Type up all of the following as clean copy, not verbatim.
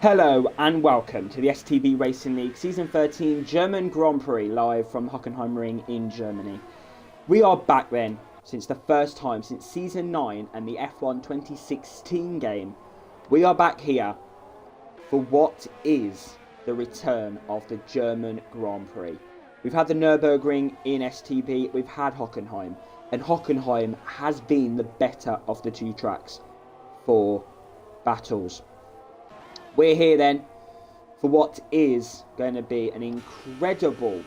Hello and welcome to the STB Racing League Season 13 German Grand Prix live from Hockenheimring in Germany. We are back then, since the first time since Season 9 and the F1 2016 game. We are back here for what is the return of the German Grand Prix. We've had the Nürburgring in STB, we've had Hockenheim, and Hockenheim has been the better of the two tracks for battles. We're here then for what is going to be an incredible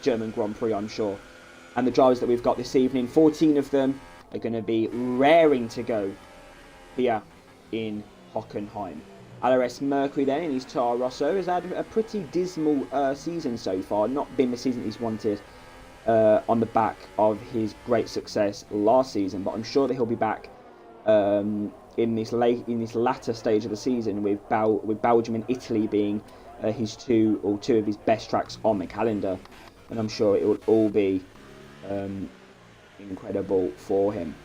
German Grand Prix, I'm sure. And the drivers that we've got this evening, 14 of them, are going to be raring to go here in Hockenheim. LRS Mercury then in his Toro Rosso has had a pretty dismal season so far. Not been the season he's wanted on the back of his great success last season. But I'm sure that he'll be back in this latter stage of the season with Belgium and Italy being two of his best tracks on the calendar, and I'm sure it will all be incredible for him.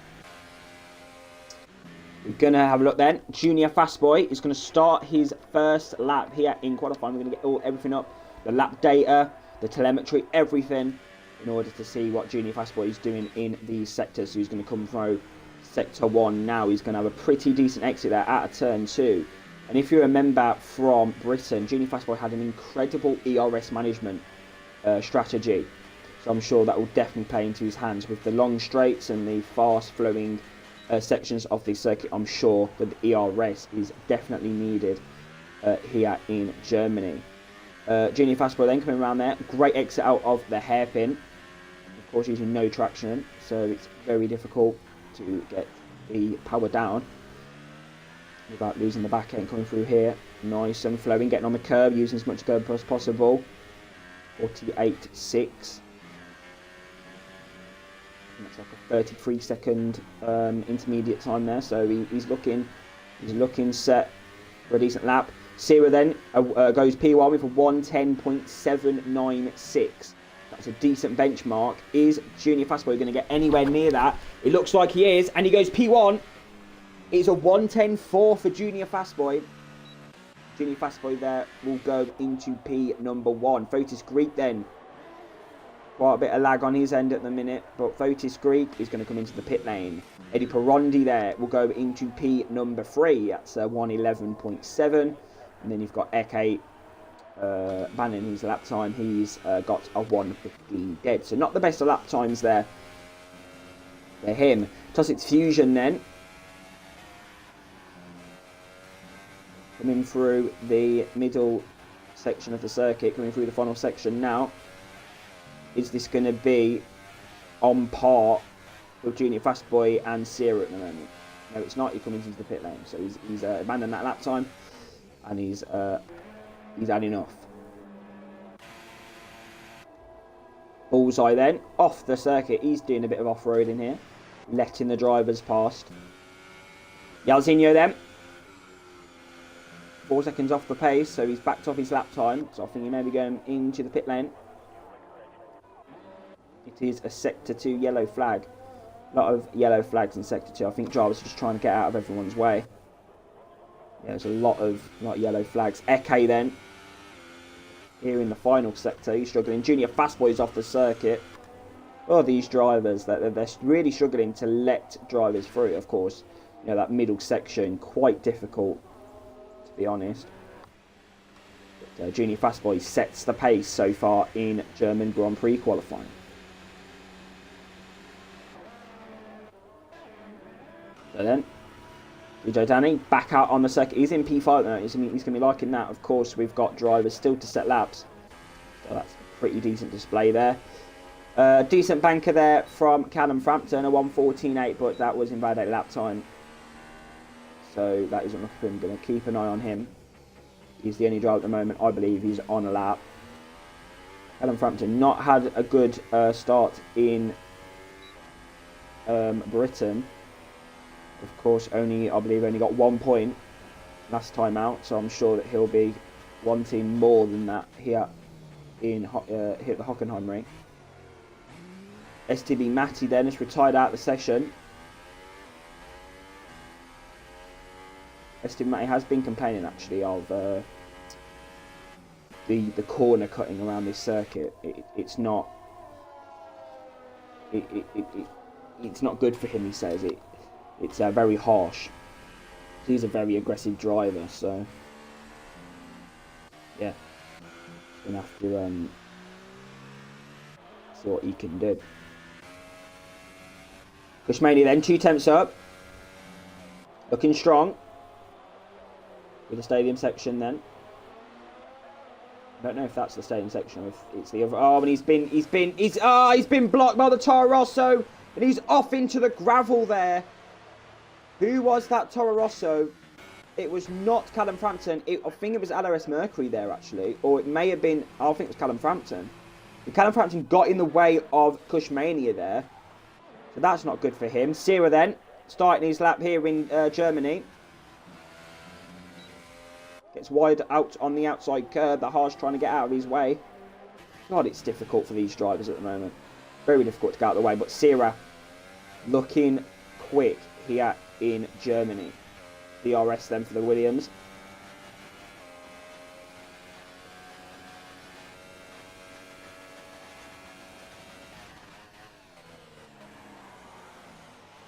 We're gonna have a look then. Junior Fastboy is gonna start his first lap here in qualifying. We're gonna get everything up, the lap data, the telemetry, everything, in order to see what Junior Fastboy is doing in these sectors. So he's gonna come through Sector 1 now. He's going to have a pretty decent exit there at a turn 2. And if you remember from Britain, Junior Fastboy had an incredible ERS management strategy. So I'm sure that will definitely play into his hands with the long straights and the fast flowing sections of the circuit. I'm sure that the ERS is definitely needed here in Germany. Junior Fastboy then coming around there. Great exit out of the hairpin. Of course, using no traction, so it's very difficult to get the power down without losing the back end. Coming through here, nice and flowing, getting on the curb, using as much curb as possible. 48.6. That's like a 33-second intermediate time there, so he's looking set for a decent lap. Sierra then goes P1 with a 1:10.796. That's a decent benchmark. Is Junior Fastboy going to get anywhere near that? It looks like he is, and he goes P1. It's a 1:10.4 for Junior Fastboy. Junior Fastboy there will go into P number 1. Fotis Greek then. Quite a bit of lag on his end at the minute, but Fotis Greek is going to come into the pit lane. Eddie Perondi there will go into P number 3. That's a 1:11.7. And then you've got Eke abandoning his lap time. He's got a 1:15 dead, so not the best of lap times there for him. Tossit's Fusion then coming through the middle section of the circuit, coming through the final section now. Is this going to be on par with Junior Fastboy and Sierra at the moment? No, it's not. He comes into the pit lane, so he's abandoned that lap time, and he's had enough. Bullseye then, off the circuit. He's doing a bit of off-roading here, letting the drivers past. Yalzinho then, 4 seconds off the pace, so he's backed off his lap time. So I think he may be going into the pit lane. It is a Sector 2 yellow flag. A lot of yellow flags in Sector 2. I think drivers are just trying to get out of everyone's way. Yeah, there's a lot of yellow flags. Eke then, here in the final sector, he's struggling. Junior Fastboy's off the circuit. Oh, these drivers, they're really struggling to let drivers through. Of course, you know, that middle section, quite difficult, to be honest. But, Junior Fastboy sets the pace so far in German Grand Prix qualifying. So then, Joe Danny back out on the circuit. He's in P5 now. He's going to be liking that. Of course, we've got drivers still to set laps. So that's a pretty decent display there. Decent banker there from Callum Frampton, a 1:14.8, but that was invalid lap time. So that isn't enough for him. Going to keep an eye on him. He's the only driver at the moment, I believe, he's on a lap. Callum Frampton not had a good start in Britain. Of course, I believe only got 1 point last time out, so I'm sure that he'll be wanting more than that here at the Hockenheimring. STB Matty then has retired out of the session. STB has been complaining actually of the corner cutting around this circuit. It's not it's not good for him. He says it's very harsh. He's a very aggressive driver, so yeah, gonna have to see what he can do. Kushmania then 2 tenths up, looking strong with the stadium section. Then I don't know if that's the stadium section or if it's the other. Oh, and he's been blocked by the Toro Rosso, and he's off into the gravel there. Who was that Toro Rosso? It was not Callum Frampton. I think it was LRS Mercury there, actually. Or it may have been... I think it was Callum Frampton. And Callum Frampton got in the way of Kushmania there. So that's not good for him. Sierra then, starting his lap here in Germany. Gets wide out on the outside curb. The Haas trying to get out of his way. God, it's difficult for these drivers at the moment. Very difficult to get out of the way. But Sierra looking quick here in Germany. DRS then for the Williams.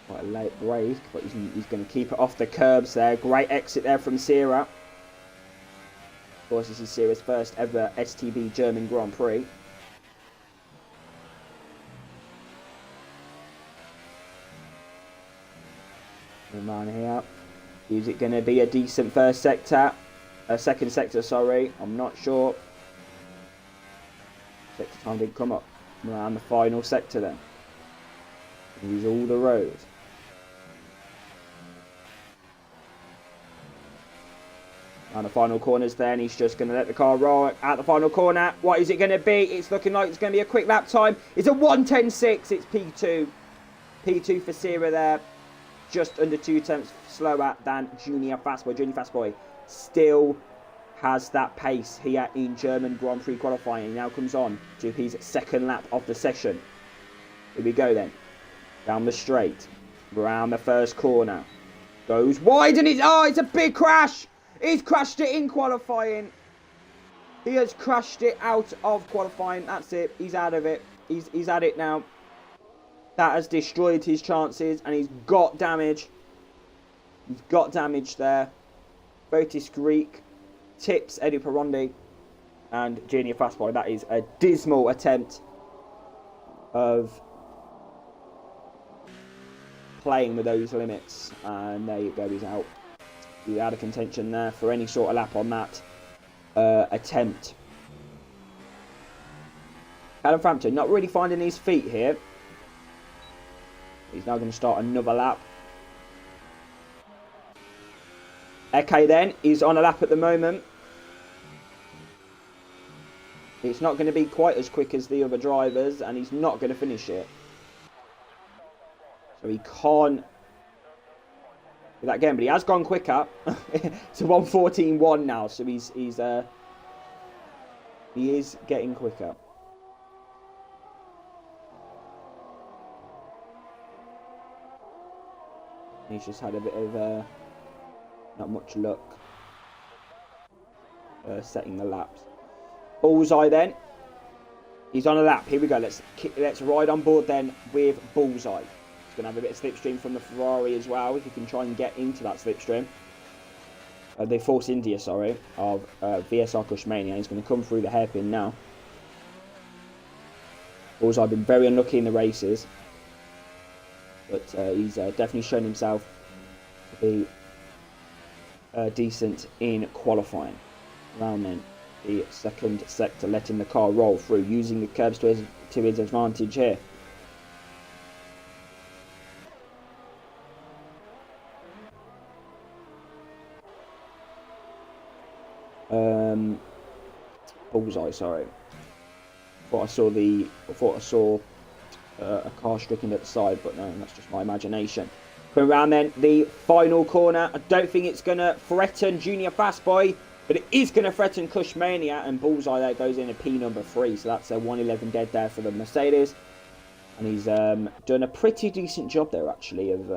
Quite a late break, but he's going to keep it off the curbs there. Great exit there from Sierra. Of course, this is Sierra's first ever STB German Grand Prix. Man here. Is it going to be a decent first sector? Second sector, sorry. I'm not sure. Sector time didn't come up. Around the final sector then. Use all the roads. And the final corners then. He's just going to let the car roll at the final corner. What is it going to be? It's looking like it's going to be a quick lap time. It's a 1:10.6. It's P2. P2 for Sierra there. Just under 2 tenths slower than Junior Fastboy. Junior Fastboy still has that pace here in German Grand Prix qualifying. He now comes on to his second lap of the session. Here we go then. Down the straight. Round the first corner. Goes wide and it's a big crash. He's crashed it in qualifying. He has crashed it out of qualifying. That's it. He's out of it. He's at it now. That has destroyed his chances, and he's got damage. He's got damage there. Botis Greek tips Eddie Perondi and Junior Fastboy. That is a dismal attempt of playing with those limits. And there you go, he's out. He's out of contention there for any sort of lap on that attempt. Callum Frampton not really finding his feet here. He's now going to start another lap. Eke then is on a lap at the moment. It's not going to be quite as quick as the other drivers, and he's not going to finish it. So he can't do that again, but he has gone quicker to 1:14.1 now. So he is getting quicker. He's just had a bit of not much luck setting the laps. Bullseye then. He's on a lap. Here we go. Let's ride on board then with Bullseye. He's going to have a bit of slipstream from the Ferrari as well, if he can try and get into that slipstream. The Force India, sorry, of VSR Kushmania. He's going to come through the hairpin now. Bullseye been very unlucky in the races. But he's definitely shown himself to be decent in qualifying. Around then, the second sector, letting the car roll through, using the curbs to his advantage here. Bullseye, sorry. Thought I saw a car stricken at the side, but no, that's just my imagination. Coming around then, the final corner. I don't think it's going to threaten Junior Fastboy, but it is going to threaten Kushmania, and Bullseye there goes in a P number 3, so that's a 1:11 dead there for the Mercedes. And he's done a pretty decent job there, actually, of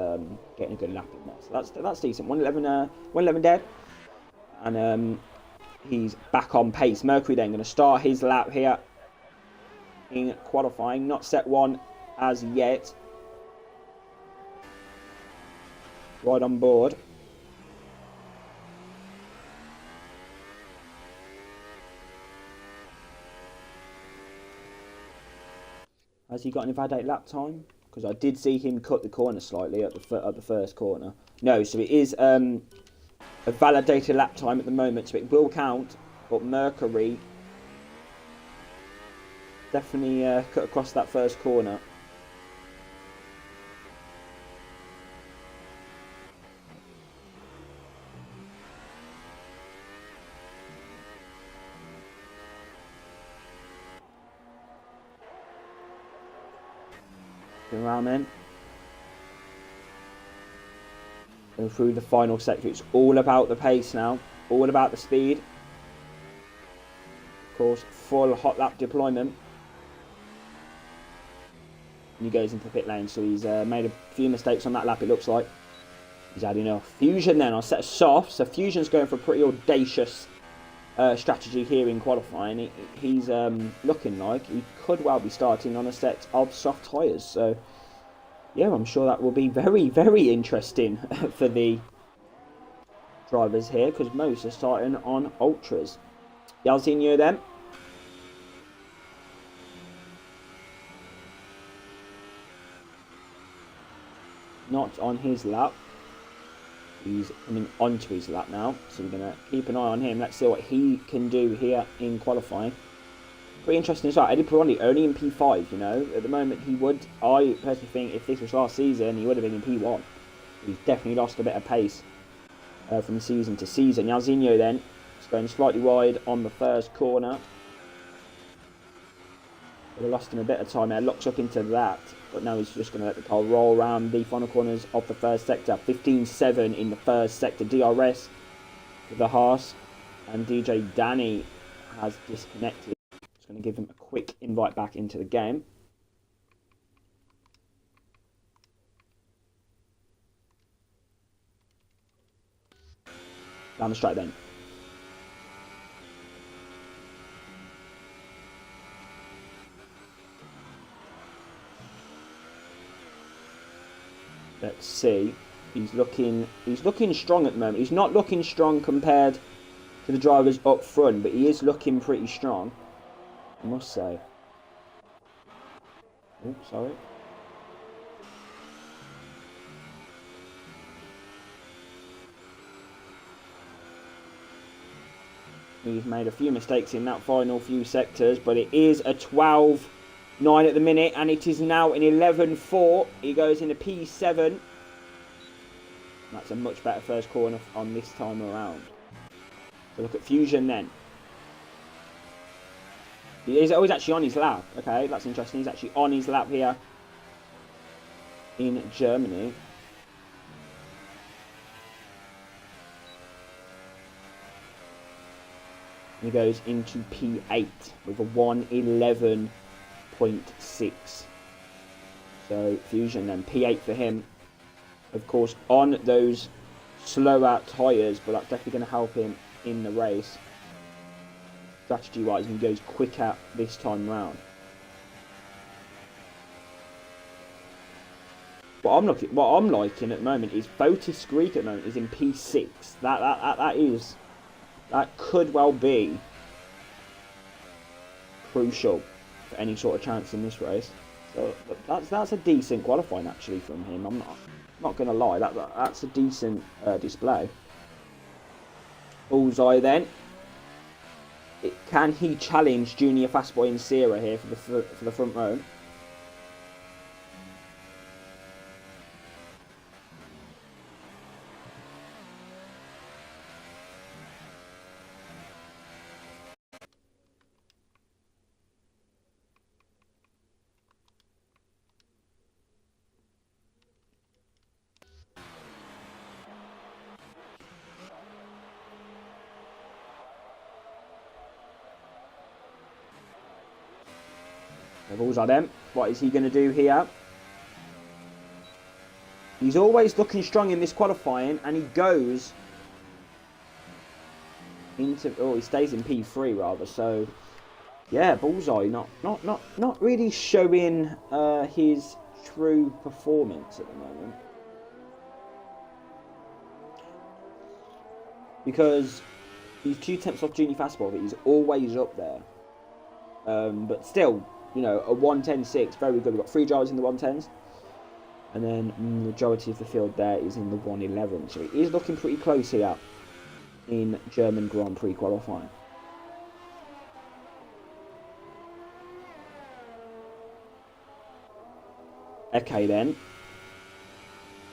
getting a good lap in there. So that's decent. 111 dead. And he's back on pace. Mercury then going to start his lap here in qualifying. Not set one as yet. Right on board. Has he got an invalid lap time? Because I did see him cut the corner slightly at the first corner. No, so it is a validated lap time at the moment, so it will count. But Mercury definitely cut across that first corner. Around then. And through the final sector, it's all about the pace now, all about the speed. Of course, full hot lap deployment. And he goes into the pit lane, so he's made a few mistakes on that lap, it looks like. He's had enough. Fusion then on set of soft, so Fusion's going for a pretty audacious strategy here in qualifying. He's looking like he could well be starting on a set of soft tyres, so yeah, I'm sure that will be very, very interesting for the drivers here, because most are starting on ultras. Yalzinho then. Not on his lap. He's coming onto his lap now, so we're going to keep an eye on him. Let's see what he can do here in qualifying. Pretty interesting as well. Eddie Pironi only in P5, you know. At the moment, he would, I personally think, if this was last season, he would have been in P1. He's definitely lost a bit of pace from season to season. Yalzinho then is going slightly wide on the first corner. Would have lost him a bit of time there. Locks up into that. But now he's just going to let the car roll around the final corners of the first sector. 15-7 in the first sector. DRS with the Haas. And DJ Danny has disconnected. Just going to give him a quick invite back into the game. Down the straight then. Let's see. He's looking strong at the moment. He's not looking strong compared to the drivers up front, but he is looking pretty strong, I must say. Oh, sorry. He's made a few mistakes in that final few sectors, but it is a 12-9 at the minute, and it is now an 11-4. He goes into P7. That's a much better first corner on this time around. So look at Fusion then. He's always actually on his lap. Okay, that's interesting. He's actually on his lap here in Germany. He goes into P8 with a 1:11.6. So Fusion then P8 for him. Of course, on those slower tyres, but that's definitely going to help him in the race. Strategy-wise, he goes quicker this time round. What I'm liking at the moment is Botis Greek at the moment is in P6. That could well be crucial for any sort of chance in this race. So that's a decent qualifying actually from him. I'm not going to lie, that's a decent display. Bullseye then. Can he challenge Junior Fastboy and Sierra here for the front row? The balls are them. What is he going to do here? He's always looking strong in this qualifying, and he goes into... Oh, he stays in P3 rather. So, yeah, Bullseye not really showing his true performance at the moment, because he's 2/10 off Junior Fastball, but he's always up there. But still, you know, a 1:10.6, very good. We've got 3 drivers in the 1:10s. And then the majority of the field there is in the 1:11. So he is looking pretty close here in German Grand Prix qualifying. Okay then.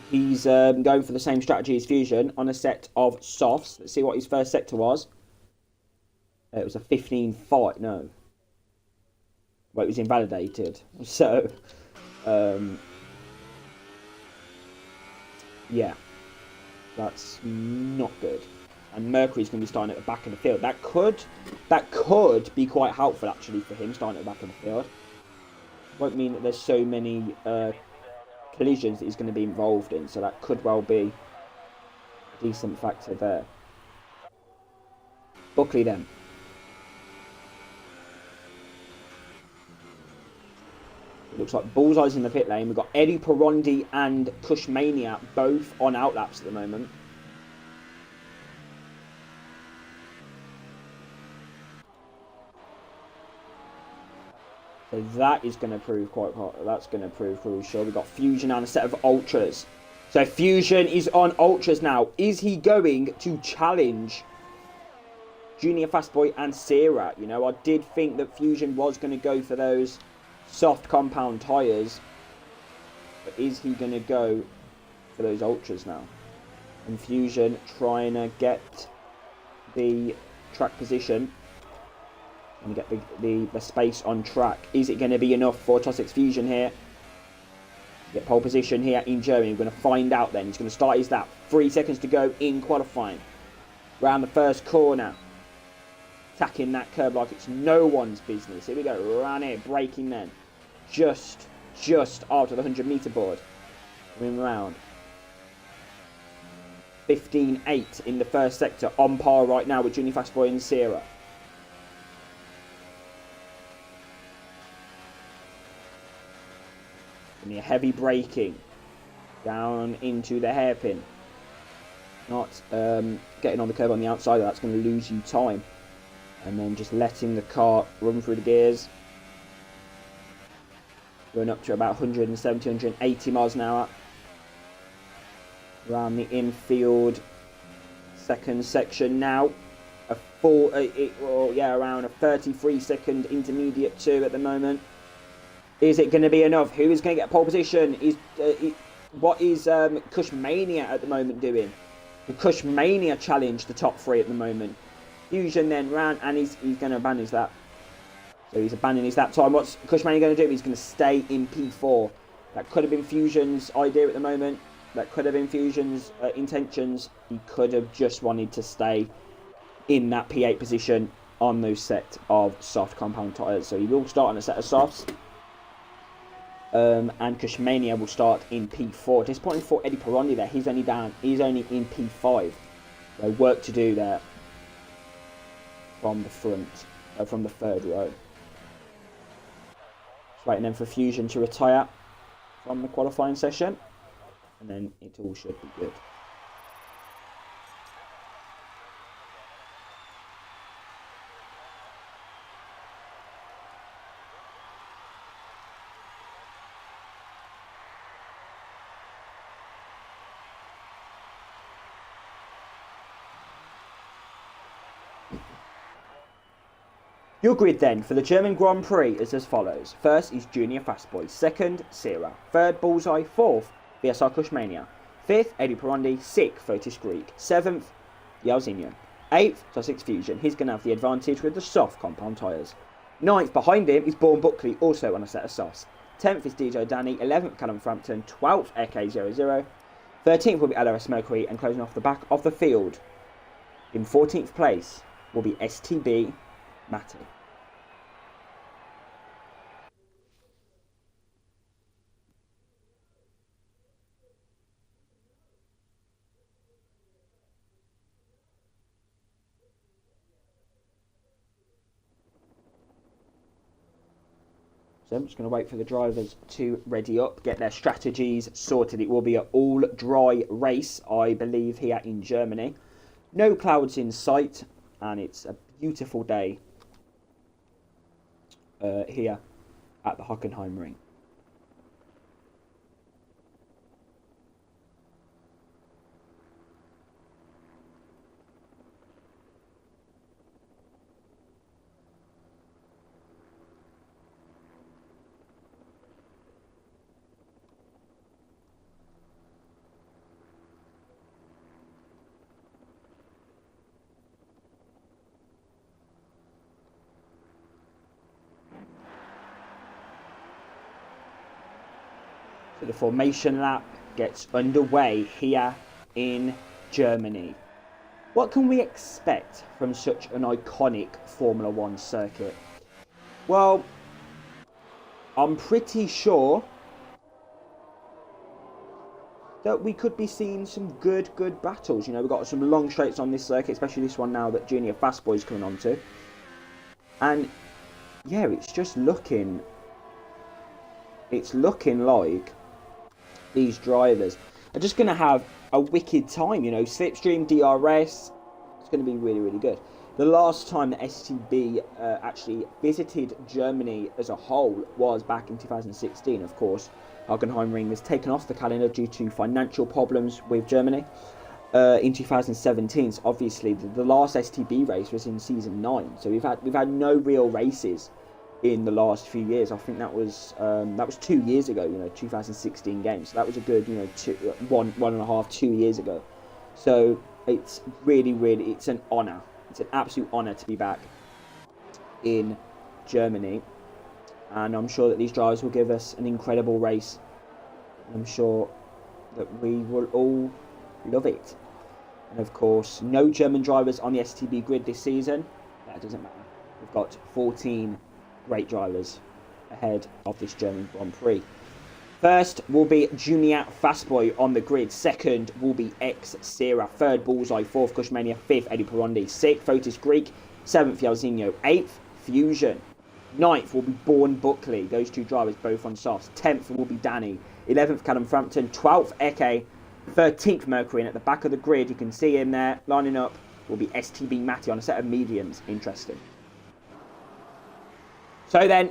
He's going for the same strategy as Fusion on a set of softs. Let's see what his first sector was. It was a 15.5. No. Well, it was invalidated. So, yeah, that's not good. And Mercury's going to be starting at the back of the field. That could be quite helpful actually for him, starting at the back of the field. Won't mean that there's so many collisions that he's going to be involved in, so that could well be a decent factor there. Buckley then. It looks like Bullseye's in the pit lane. We've got Eddie Perondi and Cushmania both on outlaps at the moment. So that is going to prove that's going to prove crucial. We've got Fusion on a set of Ultras. So Fusion is on Ultras now. Is he going to challenge Junior Fastboy and Sierra? You know, I did think that Fusion was going to go for those soft compound tyres, but is he going to go for those Ultras now? And Fusion trying to get the track position and get the space on track. Is it going to be enough for Tossix Fusion here? Get pole position here in Germany. We're going to find out then. He's going to start his lap. 3 seconds to go in qualifying. Round the first corner. Attacking that curb like it's no one's business. Here we go. Around here. Braking then. Just after the 100-metre board. Coming round. 15.8 in the first sector. On par right now with Junior Fastboy and Sierra. And heavy braking down into the hairpin. Not getting on the curb on the outside. That's going to lose you time. And then just letting the car run through the gears. Going up to about 170, 180 miles an hour. Around the infield second section now. Around a 33-second intermediate 2 at the moment. Is it going to be enough? Who is going to get pole position? What is Cushmania at the moment doing? The Cushmania challenge the top 3 at the moment. Fusion then ran, and he's going to abandon his lap. So he's abandoning his lap time. What's Cushmania going to do? He's going to stay in P4. That could have been Fusion's idea at the moment. That could have been Fusion's intentions. He could have just wanted to stay in that P8 position on those set of soft compound tyres. So he will start on a set of softs. And Cushmania will start in P4. Disappointing for Eddie Perondi there. He's only in P5. So work to do there from the front, from the third row. Just waiting then for Fusion to retire from the qualifying session, and then it all should be good. Your grid then for the German Grand Prix is as follows. First is Junior Fastboy. Second, Sierra. Third, Bullseye. Fourth, VSR Cushmania. Fifth, Eddie Perondi. Sixth, Fotis Greek. Seventh, Yalzinian. Eighth, Tossix Fusion. He's going to have the advantage with the soft compound tyres. Ninth, behind him is Born Buckley, also on a set of softs. 10th is DJ Danny. 11th, Callum Frampton. 12th, AK00. 13th will be LRS Mercury, and closing off the back of the field in 14th place will be STB Matty. So I'm just going to wait for the drivers to ready up, get their strategies sorted. It will be an all-dry race, I believe, here in Germany. No clouds in sight, and it's a beautiful day here at the Hockenheimring. So the formation lap gets underway here in Germany. What can we expect from such an iconic Formula One circuit? Well, I'm pretty sure that we could be seeing some good battles. You know, we've got some long straights on this circuit, especially this one now that Junior Fastboy's coming onto. And yeah, it's just looking like these drivers are just going to have a wicked time. You know, Slipstream, DRS, it's going to be really good. The last time the STB actually visited Germany as a whole was back in 2016. Of course, Hockenheimring was taken off the calendar due to financial problems with Germany in 2017. So obviously, the last STB race was in season 9. So we've had no real races in the last few years. I think that was 2 years ago. You know, 2016 games. So that was a good, you know, 2 years ago. So it's really it's an honour. It's an absolute honour to be back in Germany, and I'm sure that these drivers will give us an incredible race. I'm sure that we will all love it. And of course, no German drivers on the STB grid this season. That doesn't matter. We've got 14 great drivers ahead of this German Grand Prix. First will be Junior Fastboy on the grid. Second will be Sierra. Third, Bullseye. Fourth, Cushmania. Fifth, Eddie Perondi. Sixth, Fotis Greek. Seventh, Yalzinho. Eighth, Fusion. Ninth will be Bourne Buckley. Those two drivers both on softs. 10th will be Danny. 11th, Callum Frampton. 12th, Eke. 13th, Mercury. And at the back of the grid, you can see him there lining up, will be STB Matty on a set of mediums. Interesting. So then,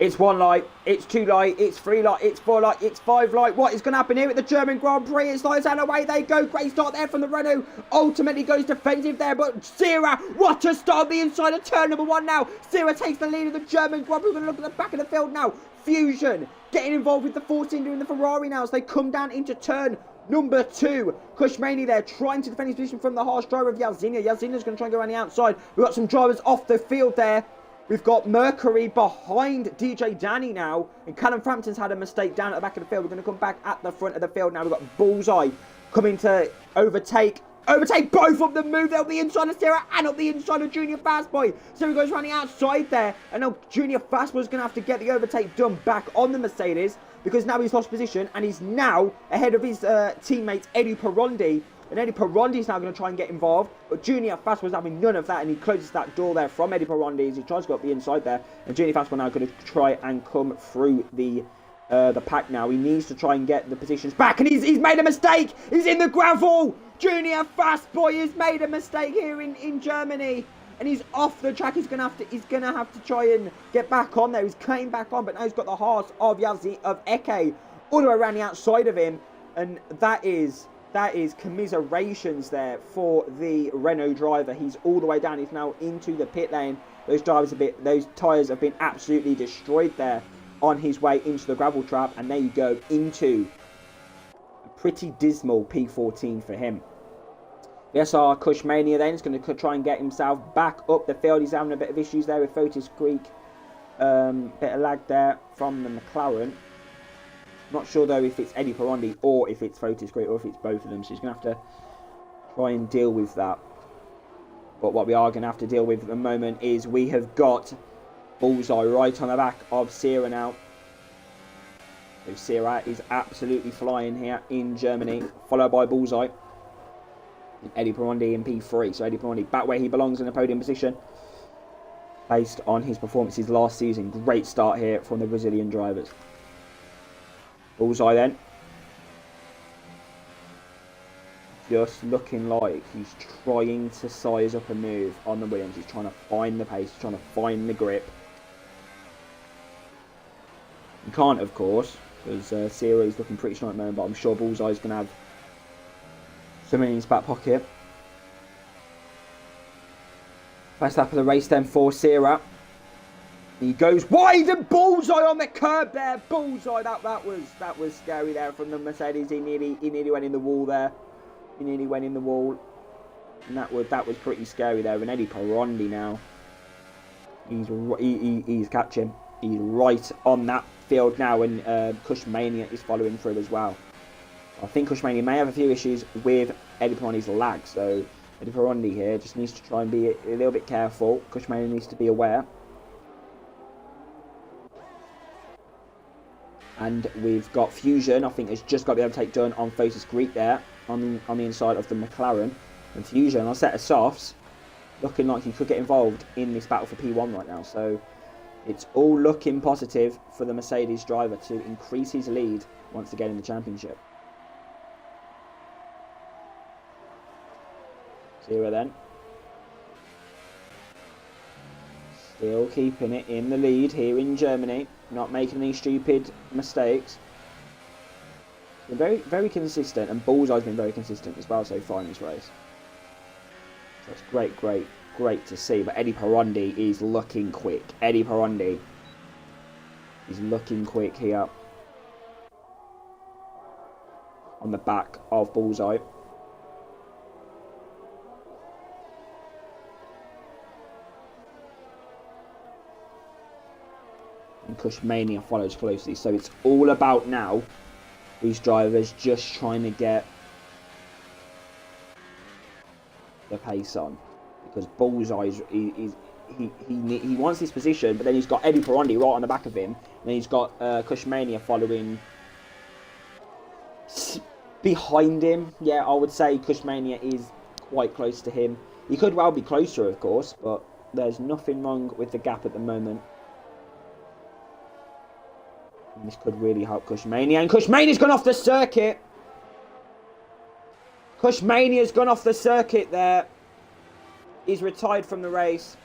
it's 1 light, it's 2 light, it's 3 light, it's 4 light, it's 5 light. What is going to happen here at the German Grand Prix? It's lights and away they go. Great start there from the Renault. Ultimately goes defensive there, but Sierra, what a start on the inside of turn number 1 now. Sierra takes the lead of the German Grand Prix. We're going to look at the back of the field now. Fusion getting involved with the 14 in the Ferrari now as they come down into turn number 2. Cushmani there trying to defend his position from the harsh driver of Yalzinho. Yalzinho's going to try and go around the outside. We've got some drivers off the field there. We've got Mercury behind DJ Danny now. And Callum Frampton's had a mistake down at the back of the field. We're going to come back at the front of the field now. We've got Bullseye coming to overtake both of them. Move. They'll be inside of Sierra and up the inside of Junior Fastboy. So he goes around the outside there. And now Junior Fastboy's going to have to get the overtake done back on the Mercedes, because now he's lost position and he's now ahead of his teammate Eddie Perondi. And Eddie Perondi's now going to try and get involved. But Junior Fastboy's having none of that, and he closes that door there from Eddie Perondi as he tries to go up the inside there. And Junior Fastboy now going to try and come through the pack now. He needs to try and get the positions back, and he's made a mistake. He's in the gravel. Junior Fastboy has made a mistake here in Germany, and he's off the track. He's gonna have to try and get back on there. He's came back on, but now he's got the horse of Eke all the way around the outside of him, and that is commiserations there for the Renault driver. He's all the way down. He's now into the pit lane. Those tyres have been absolutely destroyed there on his way into the gravel trap, and there you go, into a pretty dismal P14 for him. Yes, our Cushmania then is going to try and get himself back up the field. He's having a bit of issues there with Fotis Greek. Bit of lag there from the McLaren. Not sure though if it's Eddie Perondi or if it's Fotis Greek or if it's both of them. So he's going to have to try and deal with that. But what we are going to have to deal with at the moment is we have got Bullseye right on the back of Sierra now. So Sierra is absolutely flying here in Germany, followed by Bullseye. And Eddie Perondi in P3. So Eddie Perondi back where he belongs in the podium position. based on his performances last season. Great start here from the Brazilian drivers. Bullseye then. Just looking like he's trying to size up a move on the Williams. He's trying to find the pace, he's trying to find the grip. You can't, of course, because Sierra is looking pretty strong at the moment, but I'm sure Bullseye's going to have something in his back pocket. First lap of the race then for Sierra. He goes wide and Bullseye on the curb there. Bullseye, that was scary there from the Mercedes. He nearly went in the wall there. He nearly went in the wall. And that was pretty scary there. And Eddie Perondi now. He's catching. He's right on that field now, and Cushmania is following through as well. I think Cushmania may have a few issues with Eddie Perondi's lag, so Eddie Perondi here just needs to try and be a little bit careful. Cushmania needs to be aware. And we've got Fusion, I think, has just got the overtake done on Fotis Greek there, on the inside of the McLaren. And Fusion, on a set of softs, looking like he could get involved in this battle for P1 right now. So it's all looking positive for the Mercedes driver to increase his lead once again in the championship. Zero then. Still keeping it in the lead here in Germany. Not making any stupid mistakes. Been very, very consistent, and Bullseye's been very consistent as well so far in this race. So it's great to see. But Eddie Perondi is looking quick. Eddie Perondi is looking quick here on the back of Bullseye. And Cushmania follows closely. So it's all about now these drivers just trying to get the pace on, because Bullseye he wants this position, but then he's got Eddie Perondi right on the back of him, and then he's got Cushmania following behind him. Yeah, I would say Cushmania is quite close to him. He could well be closer, of course, but there's nothing wrong with the gap at the moment. And this could really help Cushmania. And Cushmania's gone off the circuit. Cushmania's gone off the circuit there. He's retired from the race.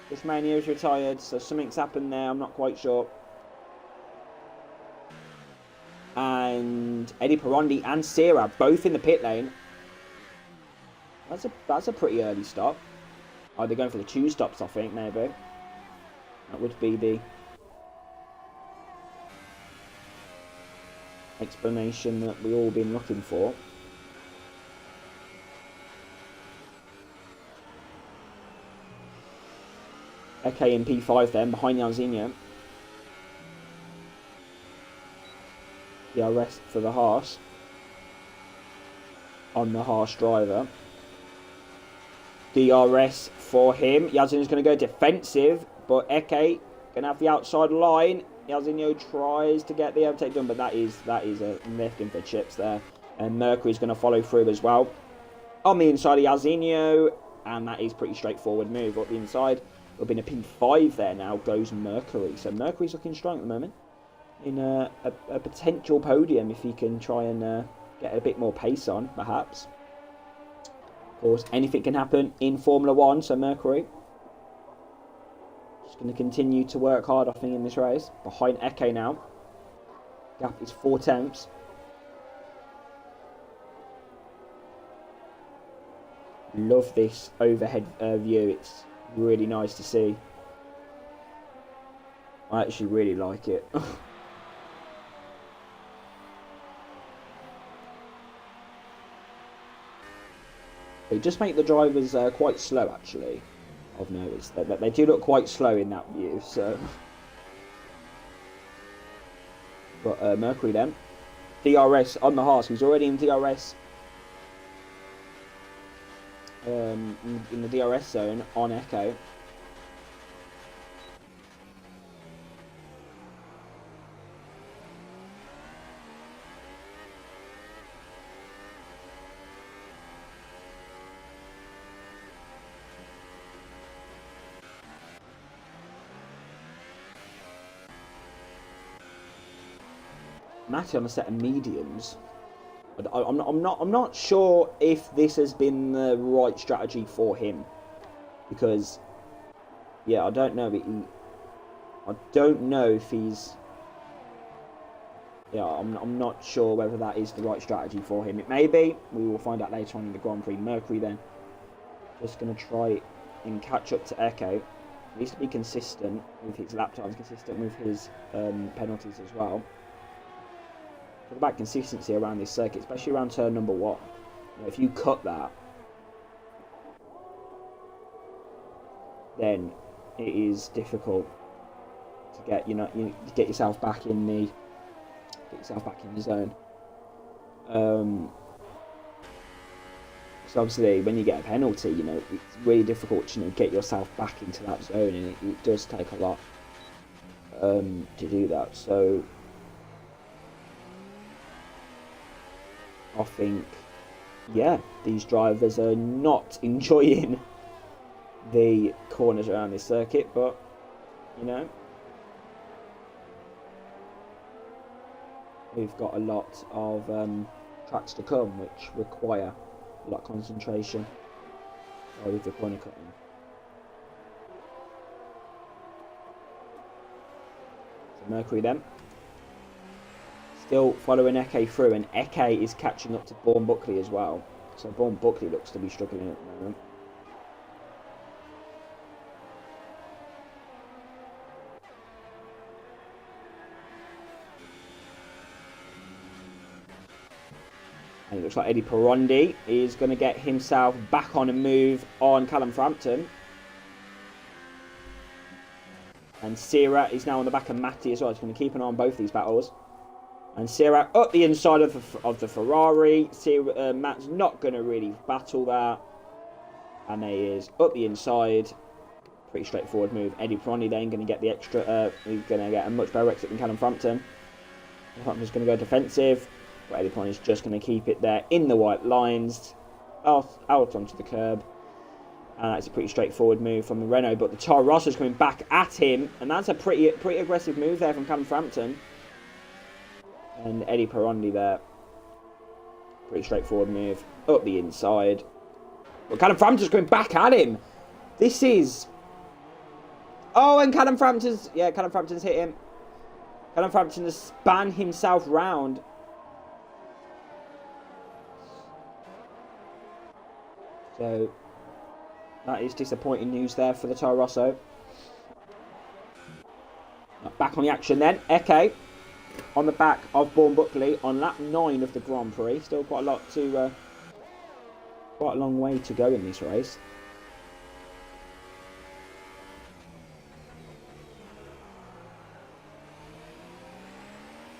Cushmania is retired, so something's happened there. I'm not quite sure. And Eddie Perondi and Sierra both in the pit lane. That's a pretty early stop. Oh, they're going for the 2 stops, I think, maybe. That would be the explanation that we all been looking for. Okay, in P5 then, behind Jarzinho. The arrest for the Haas. On the Haas driver. DRS for him. Jarzinho's going to go defensive, but Eke going to have the outside line. Jarzinho tries to get the overtake done, but that is a lifting for chips there. And Mercury's going to follow through as well. On the inside of Jarzinho, and that is pretty straightforward move up the inside. Up in a P5 there now goes Mercury. So Mercury's looking strong at the moment. In a potential podium if he can try and get a bit more pace on, perhaps. Of course, anything can happen in Formula 1, so Mercury just going to continue to work hard, I think, in this race. Behind Eke now. Gap is 4 tenths. Love this overhead view. It's really nice to see. I actually really like it. They just make the drivers quite slow, actually. I've noticed that they do look quite slow in that view. So, but Mercury then, DRS on the Haas. He's already in DRS. In the DRS zone on Echo. Matty on a set of mediums. I'm not sure if this has been the right strategy for him, because yeah, I don't know if he's. Yeah, I'm not sure whether that is the right strategy for him. It may be. We will find out later on in the Grand Prix. Mercury then just going to try and catch up to Echo. He needs to be consistent with his lap times, consistent with his penalties as well. Talk about consistency around this circuit, especially around turn number 1. You know, if you cut that, then it is difficult to get get yourself back in the zone. So obviously, when you get a penalty, you know, it's really difficult to get yourself back into that zone, and it does take a lot to do that. So I think, yeah, these drivers are not enjoying the corners around this circuit, but you know, we've got a lot of tracks to come which require a lot of concentration with the corner cutting. So Mercury then still following Eke through, and Eke is catching up to Bourne Buckley as well. So Bourne Buckley looks to be struggling at the moment. And it looks like Eddie Perondi is going to get himself back on a move on Callum Frampton. And Sierra is now on the back of Matty as well. He's going to keep an eye on both these battles. And Sierra up the inside of the Ferrari. Matt's not going to really battle that. And there he is, up the inside. Pretty straightforward move. Eddie Perondi then going to get the extra. He's going to get a much better exit than Callum Frampton. Frampton's going to go defensive. But Eddie Perondi is just going to keep it there in the white lines. Out onto the curb. And that's a pretty straightforward move from the Renault. But the Toro Rosso is coming back at him. And that's a pretty aggressive move there from Callum Frampton. And Eddie Perondi there. Pretty straightforward move. Up the inside. But Callum Frampton's going back at him. This is... Oh, and Callum Frampton's hit him. Callum Frampton has spun himself round. So, that is disappointing news there for the Toro Rosso. Back on the action then. Eke on the back of Bourne Buckley on lap 9 of the Grand Prix. Still quite a long way to go in this race.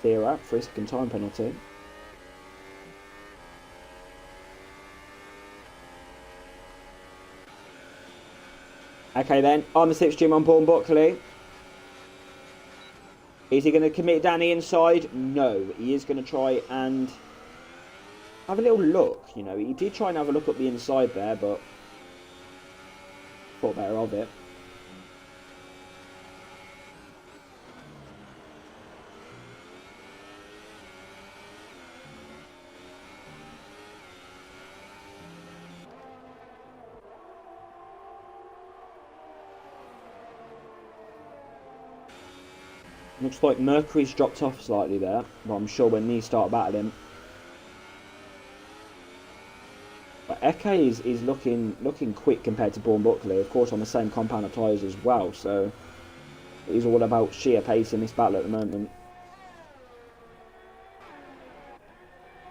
Thera for a second time penalty. Okay then, on the slipstream on Bourne Buckley. Is he going to commit down the inside? No, he is going to try and have a little look. You know, he did try and have a look up the inside there, but thought better of it. Looks like Mercury's dropped off slightly there, but I'm sure when these start battling. But Eke is looking quick compared to Bourne Buckley, of course on the same compound of tyres as well, so it is all about sheer pace in this battle at the moment.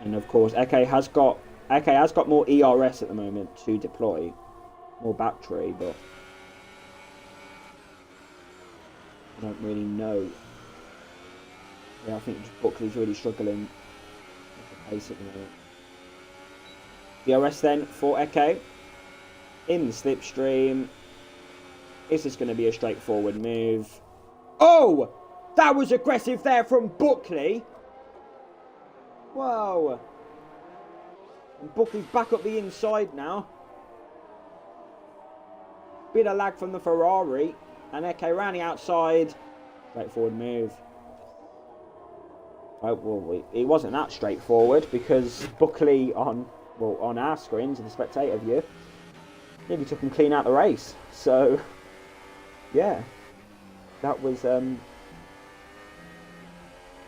And of course Eke has got more ERS at the moment to deploy, more battery, but I don't really know. Yeah, I think Buckley's really struggling with the pace at the moment. DRS then for Eke in the slipstream. Is this going to be a straightforward move? Oh! That was aggressive there from Buckley. Whoa. And Buckley's back up the inside now. Bit of lag from the Ferrari. And Eke around the outside. Straightforward move. Well, it wasn't that straightforward because Buckley on our screens in the spectator view nearly took him clean out the race. So yeah, that was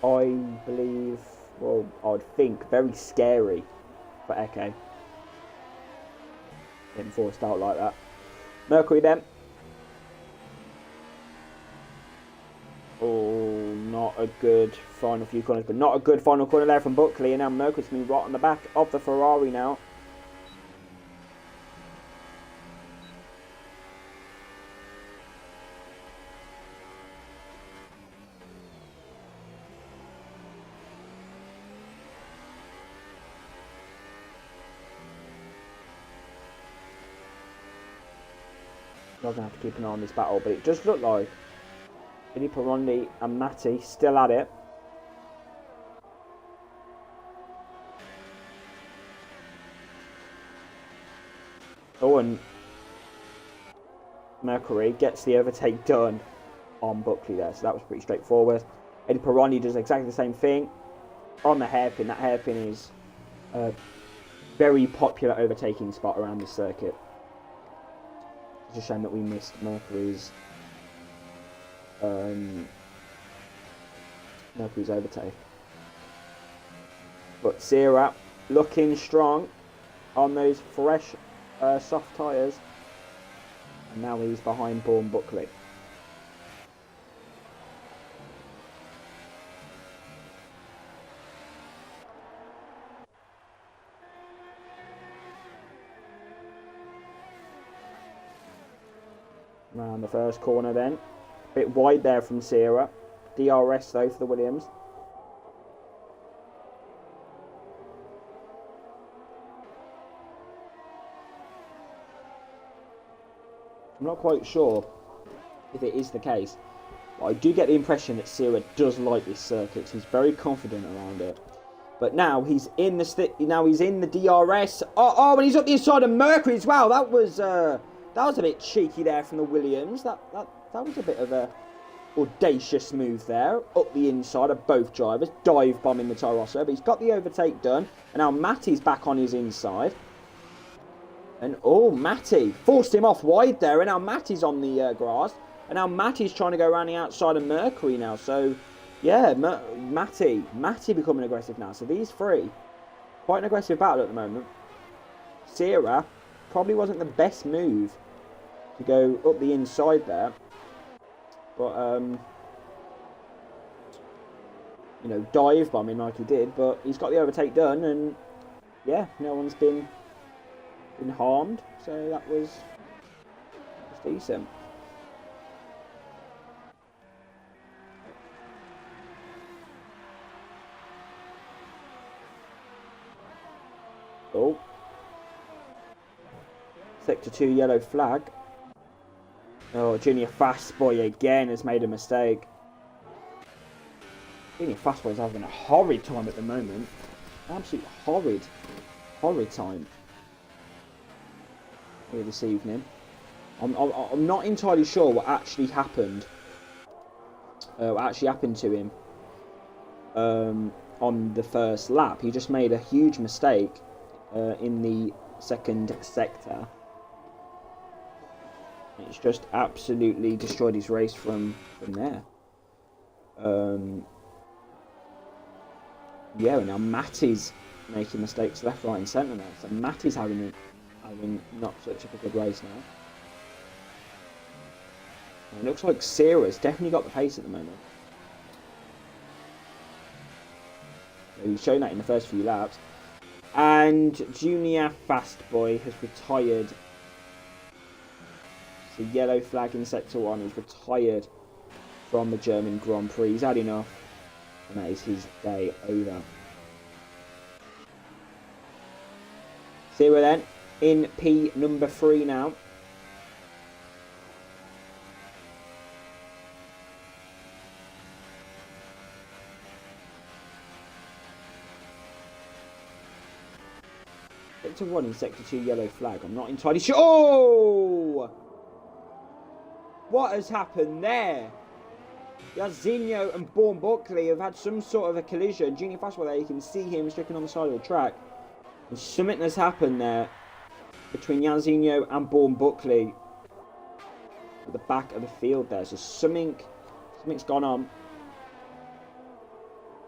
I believe, well, I'd think very scary for Eke getting forced out like that. Mercury then. Oh, not a good final few corners, but not a good final corner there from Buckley. And now Mercury's going to be right on the back of the Ferrari now. I'm going to have to keep an eye on this battle, but it does look like Pironi and Matty still at it. Oh, and Mercury gets the overtake done on Buckley there, so that was pretty straightforward. Eddie Pironi does exactly the same thing on the hairpin. That hairpin is a very popular overtaking spot around this circuit. It's a shame that we missed Mercury's overtake. But Sierra looking strong on those fresh soft tyres, and now he's behind Bourne Buckley. Round the first corner then. A bit wide there from Sierra. DRS though for the Williams. I'm not quite sure if it is the case, but I do get the impression that Sierra does like this circuit. He's very confident around it. But now he's in the DRS. Oh, and he's up the inside of Mercury as well. That was a bit cheeky there from the Williams. That was a bit of a audacious move there. Up the inside of both drivers, dive bombing the Toro Rosso, but he's got the overtake done. And now Matty's back on his inside. And oh, Matty forced him off wide there, and now Matty's on the grass. And now Matty's trying to go around the outside of Mercury now. So yeah, Matty becoming aggressive now. So these three, quite an aggressive battle at the moment. Sierra probably wasn't the best move to go up the inside there, but you know, dive bombing like he did. But he's got the overtake done, and yeah, no one's been harmed, so that was decent. Oh, Sector 2 yellow flag. Oh, Junior Fastboy again has made a mistake. Junior Fastboy's having a horrid time at the moment. Absolutely horrid time here this evening. I'm not entirely sure what actually happened. What actually happened to him on the first lap. He just made a huge mistake in the second sector. It's just absolutely destroyed his race from there. Yeah, now Matty's making mistakes left, right, and centre now. So Matty's having not such a good race now. And it looks like Sierra's definitely got the pace at the moment. So he's shown that in the first few laps. And Junior Fastboy has retired. The yellow flag in Sector 1 is retired from the German Grand Prix. He's had enough, and that is his day over. Sierra then in P number 3 now. Sector 1 in Sector 2 yellow flag. I'm not entirely sure. Oh! What has happened there? Yazinho and Bourne Buckley have had some sort of a collision. Junior Fastboy there, you can see him stricken on the side of the track. And something has happened there between Yazinho and Bourne Buckley at the back of the field there. So something's gone on.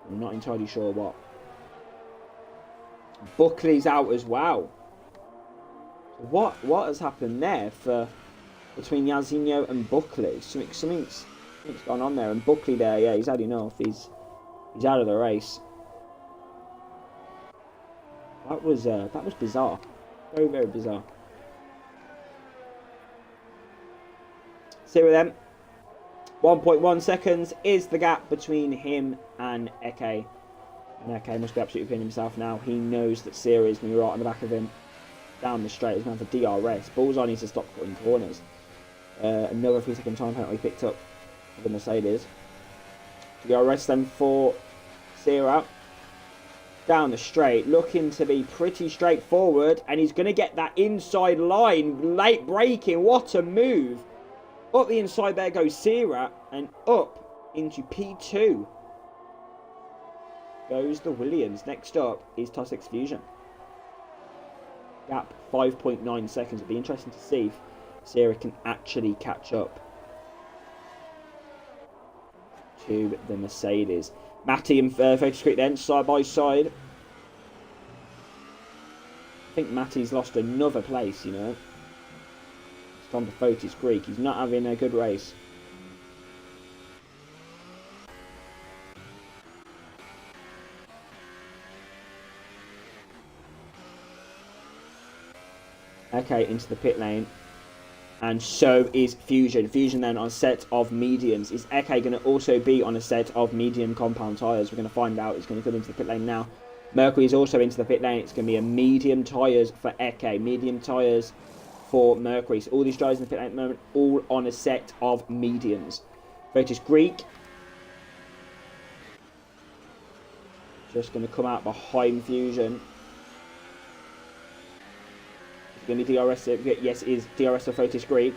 I'm not entirely sure what. Buckley's out as well. So what has happened there between Yazinho and Buckley? Something's gone on there, and Buckley there, yeah, he's had enough. He's out of the race. That was bizarre, very, very bizarre. See with them. 1.1 seconds is the gap between him and Eke. And Eke must be absolutely pinning himself now. He knows that Sierra is going to be right on the back of him. Down the straight, he's going to have the DRS. Bullseye needs to stop cutting corners. Another 3-second time penalty picked up for the Mercedes. DRS then for Sierra. Down the straight, looking to be pretty straightforward. And he's going to get that inside line. Late braking, what a move. Up the inside there goes Sierra, and up into P2 goes the Williams. Next up is Tosix Fusion. Gap 5.9 seconds. It'll be interesting to see if Sierra can actually catch up to the Mercedes. Matty and Focus Creek then, side by side. I think Matty's lost another place, you know. Gone to Fotis Greek. He's not having a good race. Okay, into the pit lane. And so is Fusion. Fusion then on a set of mediums. Is Eke going to also be on a set of medium compound tyres? We're going to find out. He's going to come into the pit lane now. Mercury is also into the pit lane. It's going to be a medium tyres for Eke. Medium tyres for Mercury. So all these drivers in the pit lane at the moment, all on a set of mediums. Fotis Greek. Just going to come out behind Fusion. It's going to be DRS. Yes, it is DRS for Fotis Greek.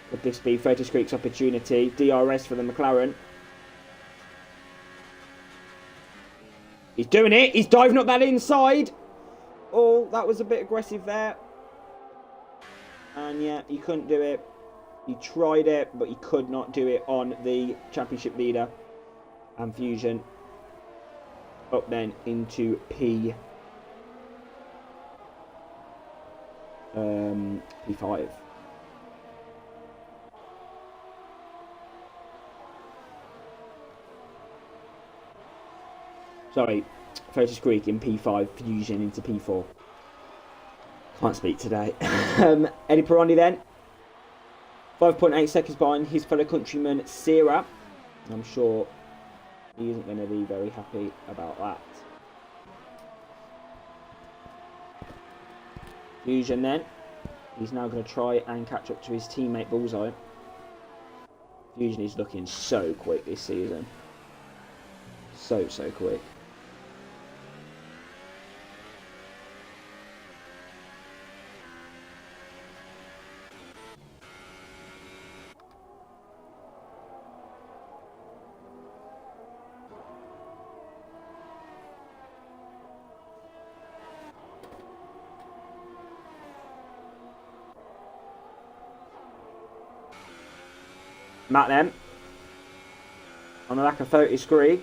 Would this be Fotis Greek's opportunity? DRS for the McLaren. He's doing it. He's diving up that inside. Oh, that was a bit aggressive there. And yeah, he couldn't do it. He tried it, but he could not do it on the championship leader. And Fusion up then into P5. Sorry, Fotis Greek in P5, Fusion into P4. Can't speak today. Eddie Pironi then. 5.8 seconds behind his fellow countryman Sierra. I'm sure he isn't going to be very happy about that. Fusion then. He's now going to try and catch up to his teammate Bullseye. Fusion is looking so quick this season. So quick. Matt then, on the back of Fotis Greek.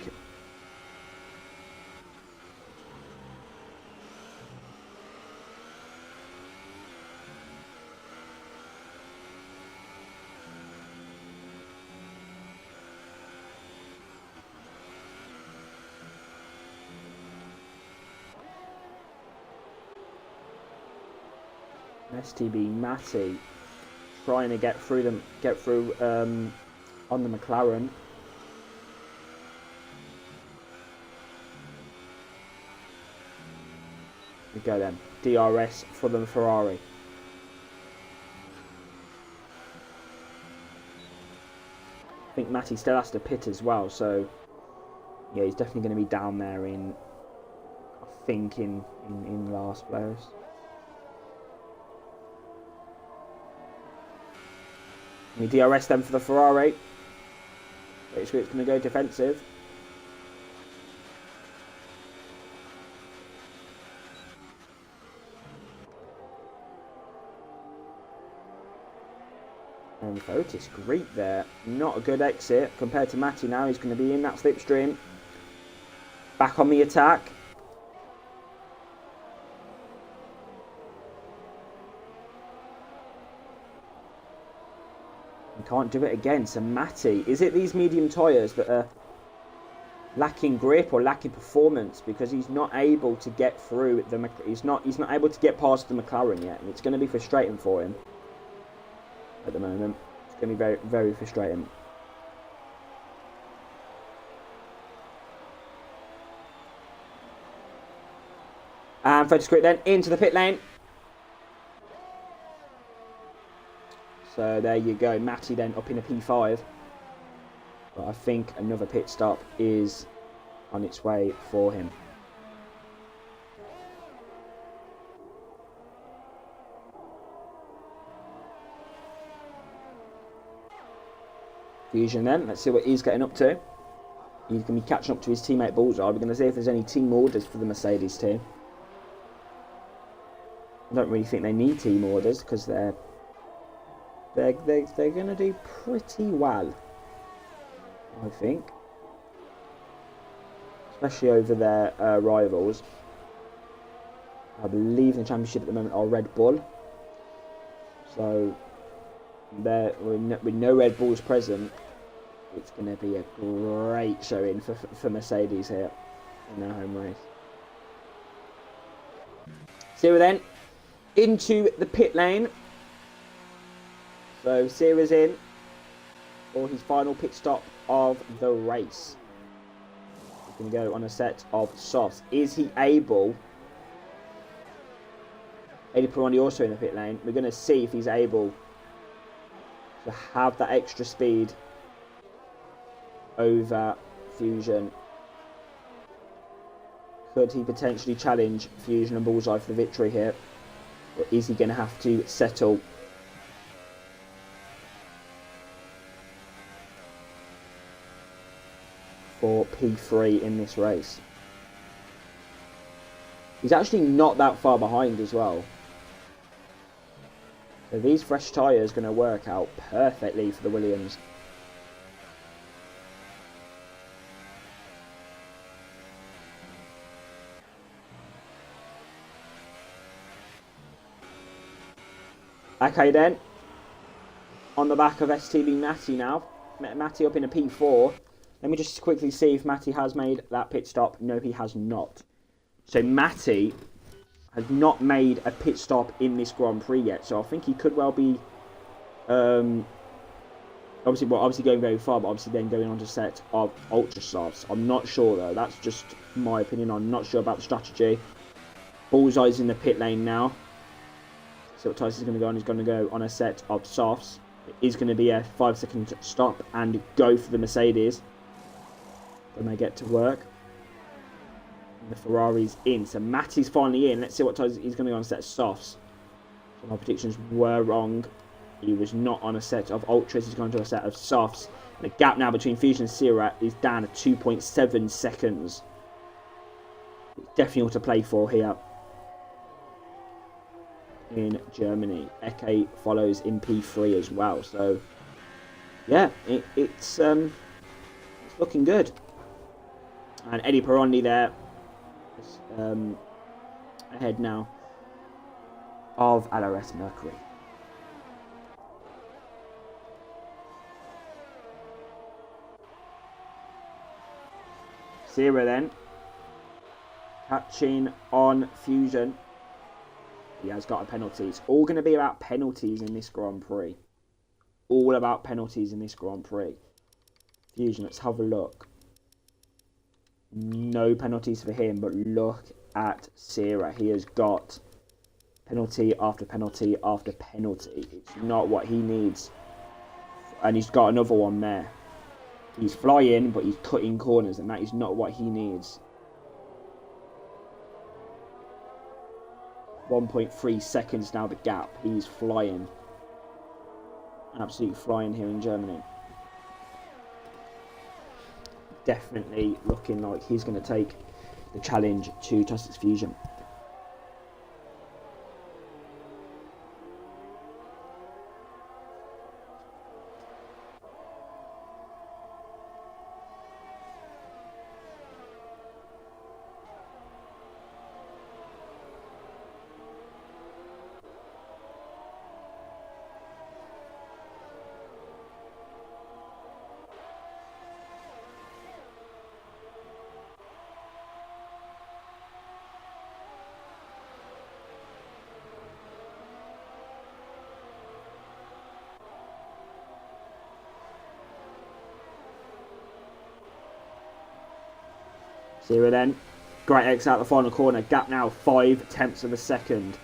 STB Matty trying to get through on the McLaren. We go then. DRS for the Ferrari. I think Matty still has to pit as well, so yeah, he's definitely going to be down there in, I think, in last place. We DRS them for the Ferrari. It's going to go defensive. And Otis, great there. Not a good exit compared to Matty now. He's going to be in that slipstream. Back on the attack. He can't do it again. So Matty, is it these medium tyres that are lacking grip or lacking performance, because he's not able to get through the he's not able to get past the McLaren yet, and it's going to be frustrating for him at the moment. It's going to be very, very frustrating. And Fred Script then into the pit lane. So there you go. Matty then up in a P5. But I think another pit stop is on its way for him. Fusion then. Let's see what he's getting up to. He's going to be catching up to his teammate Bullseye. We're going to see if there's any team orders for the Mercedes team. I don't really think they need team orders because they're going to do pretty well, I think, especially over their rivals. I believe in the championship at the moment are Red Bull, so with no Red Bulls present, it's going to be a great showing for Mercedes here in their home race. So we're then into the pit lane. So Sierra's in for his final pit stop of the race. He's going to go on a set of softs. Is he able? Eddie Pironi also in the pit lane. We're going to see if he's able to have that extra speed over Fusion. Could he potentially challenge Fusion and Bullseye for the victory here? Or is he going to have to settle for P3 in this race? He's actually not that far behind as well. So these fresh tyres are going to work out perfectly for the Williams. Okay then, on the back of STB Matty now. Matty up in a P4. Let me just quickly see if Matty has made that pit stop. No, he has not. So Matty has not made a pit stop in this Grand Prix yet. So I think he could well be, obviously going very far, but obviously then going on to set of ultra softs. I'm not sure though. That's just my opinion. I'm not sure about the strategy. Bullseye's in the pit lane now. So what Tyson's going to go on? He's going to go on a set of softs. It is going to be a 5-second stop and go for the Mercedes when they get to work. And the Ferrari's in. So Matty's finally in. Let's see what Tyson. He's going to go on a set of softs. So my predictions were wrong. He was not on a set of ultras. He's going to a set of softs. And the gap now between Fusion and Sierra is down to 2.7 seconds. Definitely all to play for here in Germany. Eke follows in P3 as well. So yeah, it's looking good. And Eddie Pironi there, ahead now of LRS Mercury. Sierra then catching on Fusion. He has got a penalty. It's all going to be about penalties in this Grand Prix. All about penalties in this Grand Prix. Fusion, let's have a look. No penalties for him, but look at Sierra. He has got penalty after penalty after penalty. It's not what he needs. And he's got another one there. He's flying, but he's cutting corners, and that is not what he needs. 1.3 seconds now the gap. He's flying. absolutely flying here in Germany. Definitely looking like he's going to take the challenge to Tusk's Fusion. Zero then. Great X out the final corner. Gap now 5/10 of a second. To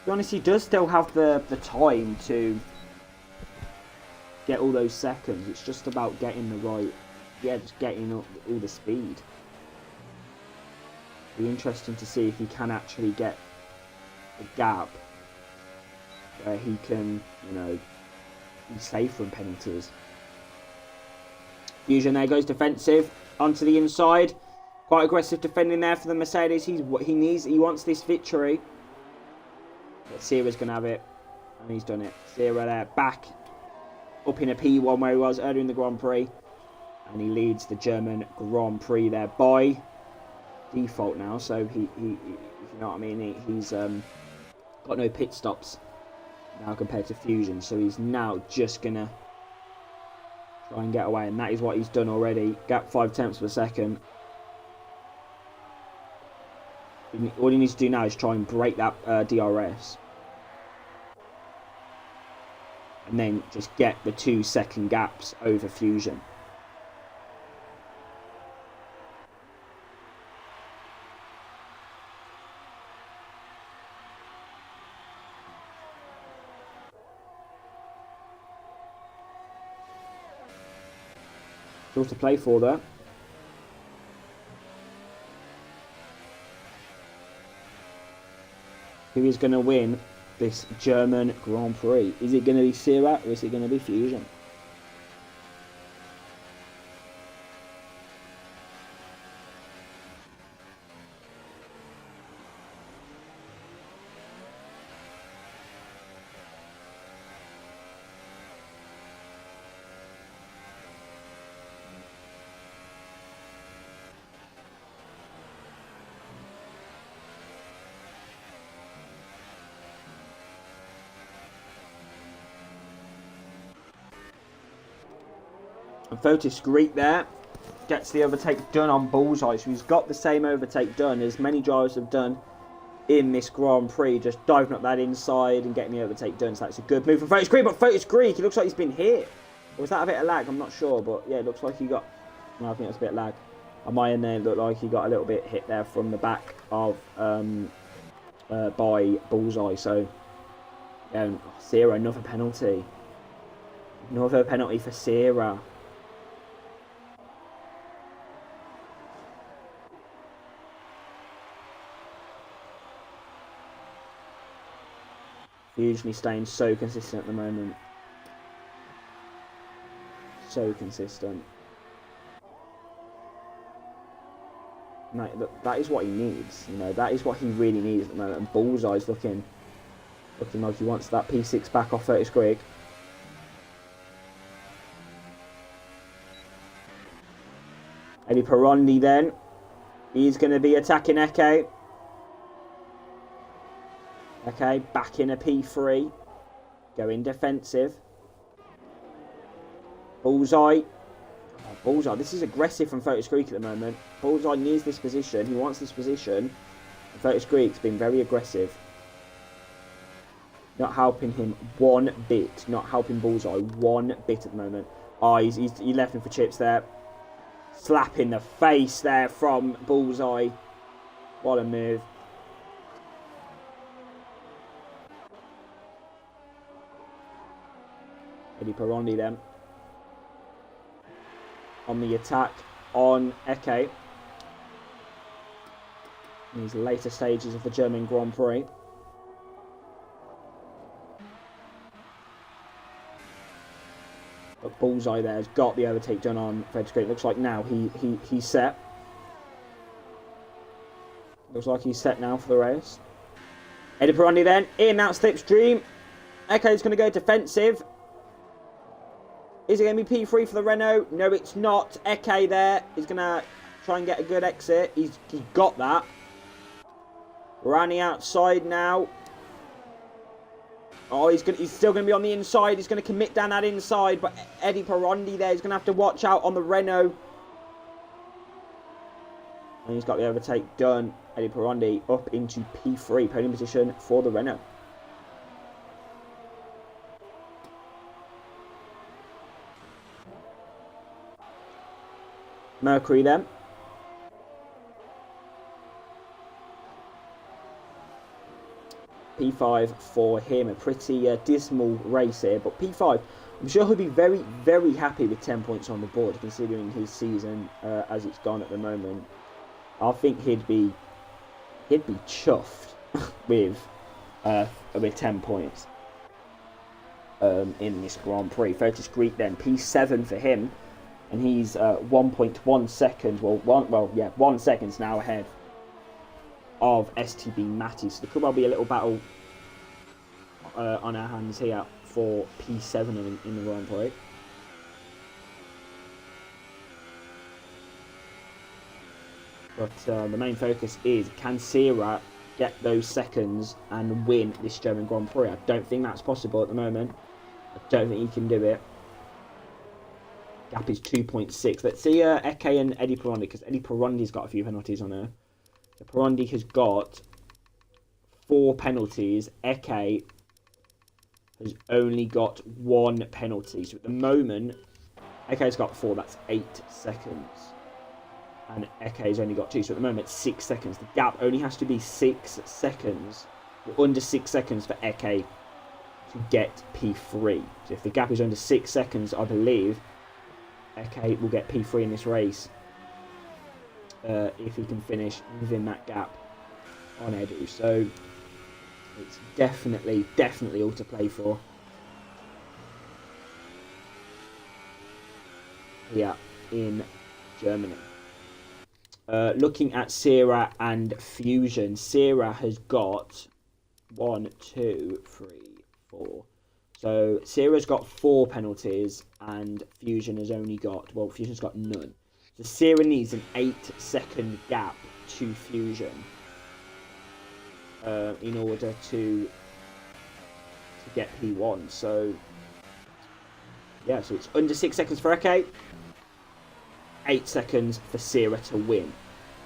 be honest, he does still have the time to get all those seconds. It's just about getting the right, just getting all the speed. It'll be interesting to see if he can actually get a gap where he can, be safe from penalties. Fusion there goes defensive onto the inside. Quite aggressive defending there for the Mercedes. He wants this victory. But Sierra's going to have it. And he's done it. Sierra there back up in a P1 where he was earlier in the Grand Prix. And he leads the German Grand Prix there by default now. So if you know what I mean, he's got no pit stops now compared to Fusion. So he's now just going to try and get away, and that is what he's done already. Gap 5/10 of a second. All he needs to do now is try and break that DRS. And then just get the 2-second gaps over Fusion. Still to play for there. Who is going to win this German Grand Prix? Is it going to be Sierra or is it going to be Fusion? And Fotis Greek there gets the overtake done on Bullseye. So he's got the same overtake done as many drivers have done in this Grand Prix. Just diving up that inside and getting the overtake done. So that's a good move from Fotis Greek. But Fotis Greek, he looks like he's been hit. Or was that a bit of lag? I'm not sure. But yeah, it looks like he got... No, I think it was a bit of lag. On my end there, it looked like he got a little bit hit there from the back of... by Bullseye. So, yeah, Sierra, another penalty. Another penalty for Sierra. Usually staying so consistent at the moment. So consistent. Look, that is what he needs. That is what he really needs at the moment. And Bullseye's looking like he wants that P6 back off Fotis Greek. Eddie Perondi then. He's going to be attacking Eke. Okay, back in a P3. Going defensive. Bullseye. Oh, Bullseye. This is aggressive from Fotis Greek at the moment. Bullseye needs this position. He wants this position. And Fotis Greek's been very aggressive. Not helping him one bit. Not helping Bullseye one bit at the moment. Oh, he left him for chips there. Slap in the face there from Bullseye. What a move. Eddie Perondi then. On the attack on Eke. In these later stages of the German Grand Prix. But Bullseye there has got the overtake done on Fred Screen. Looks like now he's set. Looks like he's set now for the race. Eddie Pironi then, in out slipstream. Echo's going to go defensive. Is it going to be P3 for the Renault? No, it's not. Eke there is going to try and get a good exit. He's got that. Pironi outside now. Oh, he's still going to be on the inside. He's going to commit down that inside. But Eddie Pironi there is going to have to watch out on the Renault. And he's got the overtake done. Eddie Pironi up into P3, podium position for the Renault. Mercury then. P5 for him. A pretty dismal race here. But P5, I'm sure he'll be very, very happy with 10 points on the board, considering his season as it's gone at the moment. I think he'd be chuffed with 10 points in this Grand Prix. Fotis Greek then, P7 for him, and he's 1.1 seconds. Well, 1 second now ahead of STB Matty. So there could well be a little battle on our hands here for P7 in the Grand Prix. But the main focus is, can Sierra get those seconds and win this German Grand Prix? I don't think that's possible at the moment. I don't think he can do it. Gap is 2.6. Let's see Eke and Eddie Pironi, because Eddie Pironi's got a few penalties on her. So Pironi has got 4 penalties. Eke has only got 1 penalty. So at the moment, Eke's got 4. That's 8 seconds. And Eke's only got 2, so at the moment it's 6 seconds. The gap only has to be 6 seconds, or under 6 seconds for Eke to get P3. So if the gap is under 6 seconds, I believe Eke will get P3 in this race if he can finish within that gap on Edu. So it's definitely all to play for. Yeah, in Germany. Looking at Sierra and Fusion, Sierra has got 1, 2, 3, 4. So Sierra's got 4 penalties and Fusion has only got, well, Fusion's got none. So Sierra needs an 8-second gap to Fusion in order to get P1. So yeah, so it's under 6 seconds for Eke. 8 seconds for Sierra to win.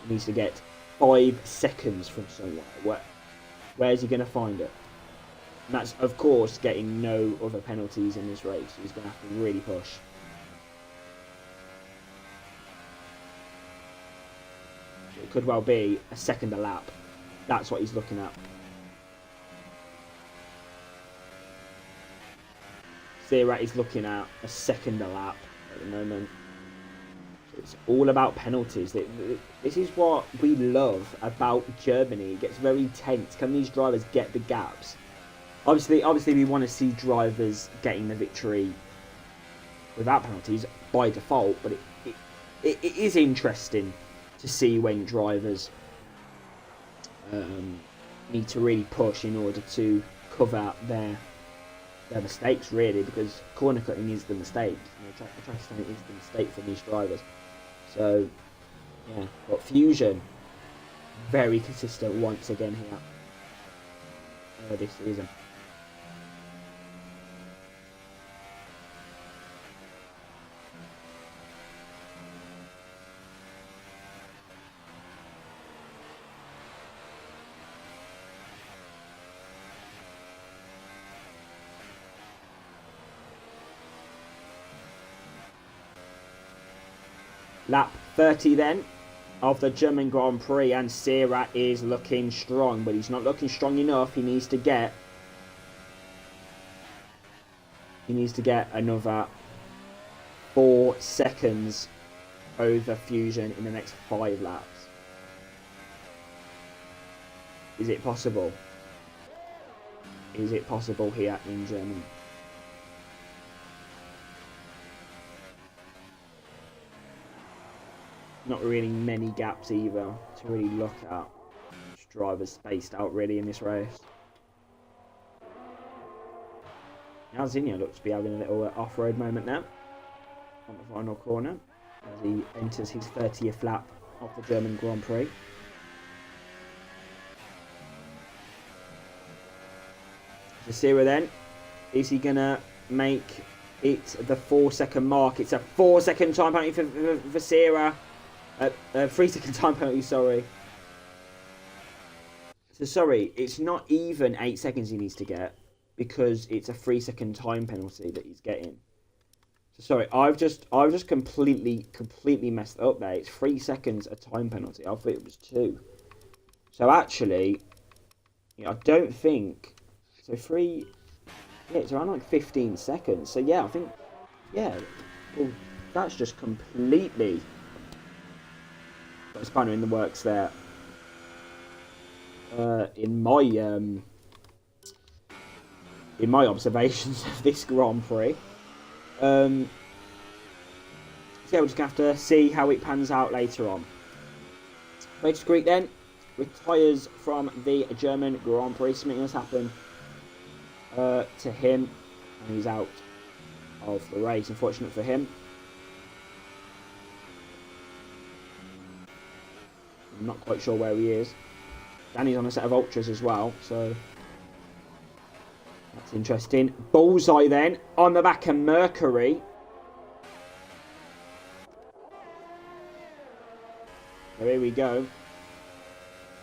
He needs to get 5 seconds from somewhere. Where's he going to find it? And that's, of course, getting no other penalties in this race. He's going to have to really push. It could well be a second a lap. That's what he's looking at. Sierra is looking at a second a lap at the moment. It's all about penalties. This is what we love about Germany. It gets very tense. Can these drivers get the gaps? Obviously, we want to see drivers getting the victory without penalties by default. But it is interesting to see when drivers need to really push in order to cover their mistakes, really, because corner cutting is the mistake. Track extending is the mistake for these drivers. So, yeah, but Fusion, very consistent once again here this season. Lap 30 then of the German Grand Prix, and Sierra is looking strong, but he's not looking strong enough. He needs to get another 4 seconds over Fusion in the next 5 laps. Is it possible? Is it possible here in Germany? Not really many gaps either to really look at. Just drivers spaced out really in this race. Now Zinho looks to be having a little off-road moment now on the final corner as he enters his 30th lap of the German Grand Prix. Sira then, is he gonna make it the 4-second mark? It's a 4-second time penalty for Sira. 3-second time penalty, sorry. So sorry, it's not even 8 seconds he needs to get because it's a 3-second time penalty that he's getting. So sorry, I've just completely messed up there. It's 3 seconds a time penalty. I thought it was 2. So actually, I don't think so. 3, yeah, it's around like 15 seconds. So yeah, I think, yeah, well, that's just completely got a spanner in the works there. In my observations of this Grand Prix. So yeah, we're just going to have to see how it pans out later on. Rachel Greek then retires from the German Grand Prix. Something has happened to him, and he's out of the race. Unfortunate for him. I'm not quite sure where he is. Danny's on a set of ultras as well, so that's interesting. Bullseye then on the back of Mercury. So here we go.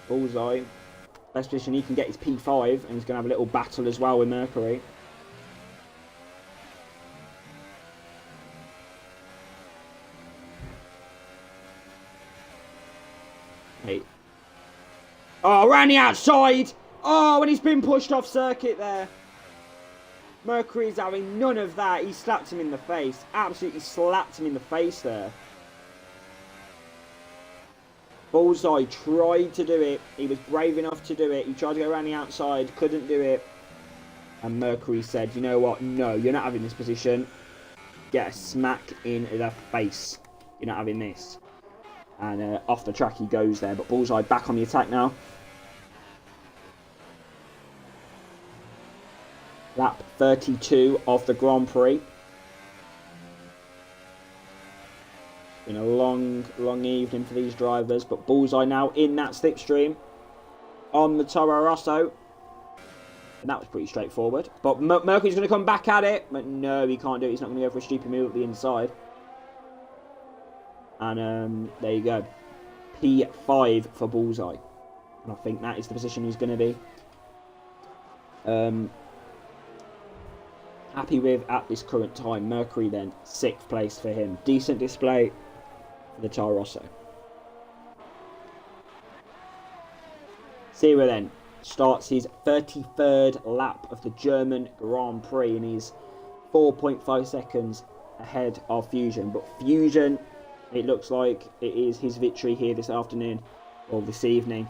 Bullseye. Best position he can get is P5, and he's going to have a little battle as well with Mercury. Hey. Oh, around the outside! Oh, and he's been pushed off circuit there. Mercury's having none of that. He slapped him in the face. Absolutely slapped him in the face there. Bullseye tried to do it. He was brave enough to do it. He tried to go around the outside. Couldn't do it. And Mercury said, you know what? No, you're not having this position. Get a smack in the face. You're not having this. And off the track he goes there. But Bullseye back on the attack now. Lap 32 of the Grand Prix. Been a long evening for these drivers, but Bullseye now in that slipstream on the Toro Rosso. And that was pretty straightforward. But Mercury's going to come back at it. But no, he can't do it. He's not going to go for a stupid move at the inside. And there you go. P5 for Bullseye. And I think that is the position he's going to be happy with at this current time. Mercury then, 6th place for him. Decent display for the Toro Rosso. Sira then starts his 33rd lap of the German Grand Prix, and he's 4.5 seconds ahead of Fusion. But Fusion, it looks like it is his victory here this afternoon, or this evening.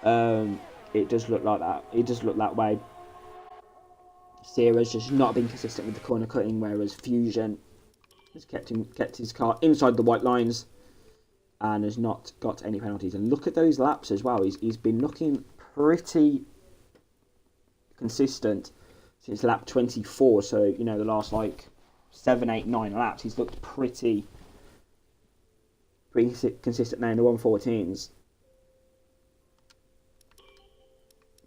It does look like that. It does look that way. Sira's just not been consistent with the corner cutting, whereas Fusion has kept his car inside the white lines and has not got any penalties. And look at those laps as well. He's been looking pretty consistent since lap 24. So, you know, the last like 7, 8, 9 laps, he's looked pretty consistent now in the 114s.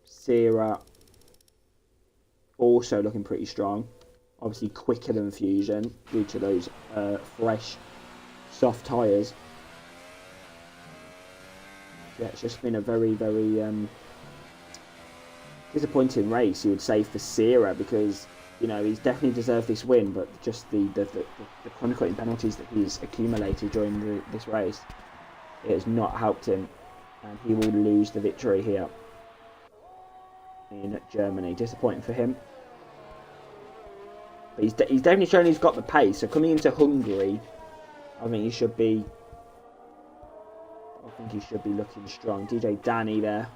Sira also looking pretty strong. Obviously quicker than Fusion due to those fresh, soft tyres. Yeah, it's just been a very, very disappointing race, you would say, for Sira, because, you know, he's definitely deserved this win, but just the corner cutting penalties that he's accumulated during this race, it has not helped him, and he will lose the victory here in Germany. Disappointing for him. But he's definitely shown he's got the pace. So coming into Hungary, I think he should be looking strong. DJ Danny there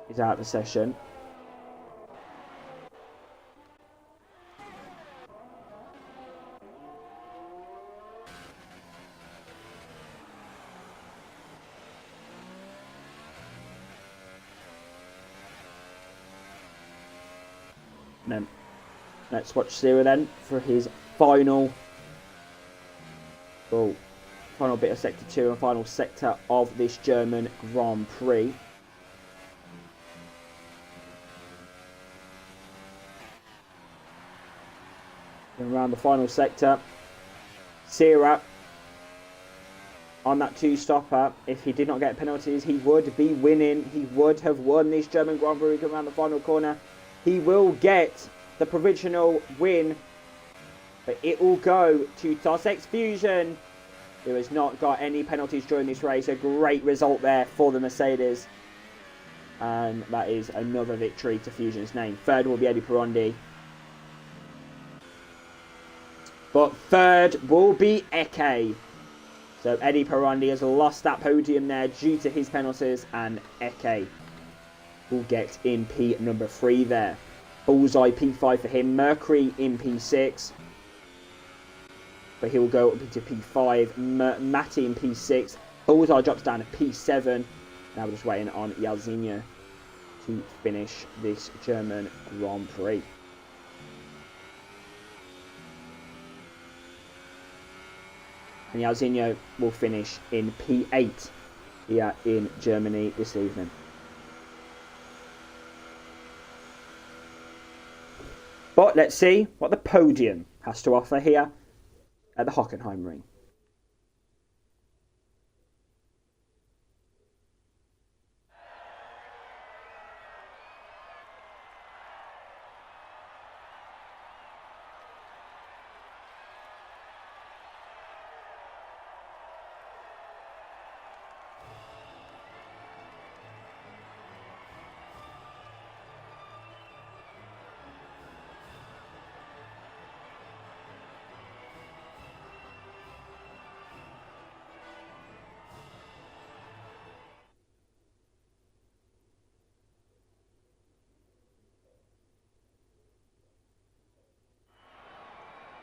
is out of the session. And then let's watch Sierra then for his final bit of Sector 2 and final sector of this German Grand Prix. And around the final sector, Sierra on that two-stopper, if he did not get penalties, he would be winning. He would have won this German Grand Prix around the final corner. He will get the provisional win, but it will go to Tossex Fusion, who has not got any penalties during this race. A great result there for the Mercedes. And that is another victory to Fusion's name. Third will be Eddie Perondi. But third will be Eke. So Eddie Perondi has lost that podium there due to his penalties, and Eke will get in P number 3 there. Bullseye P5 for him. Mercury in P6. But he will go up into P5. Matty in P6. Bullseye drops down to P7. Now we're just waiting on Yalzinho to finish this German Grand Prix. And Yalzinho will finish in P8 here in Germany this evening. But let's see what the podium has to offer here at the Hockenheim Ring.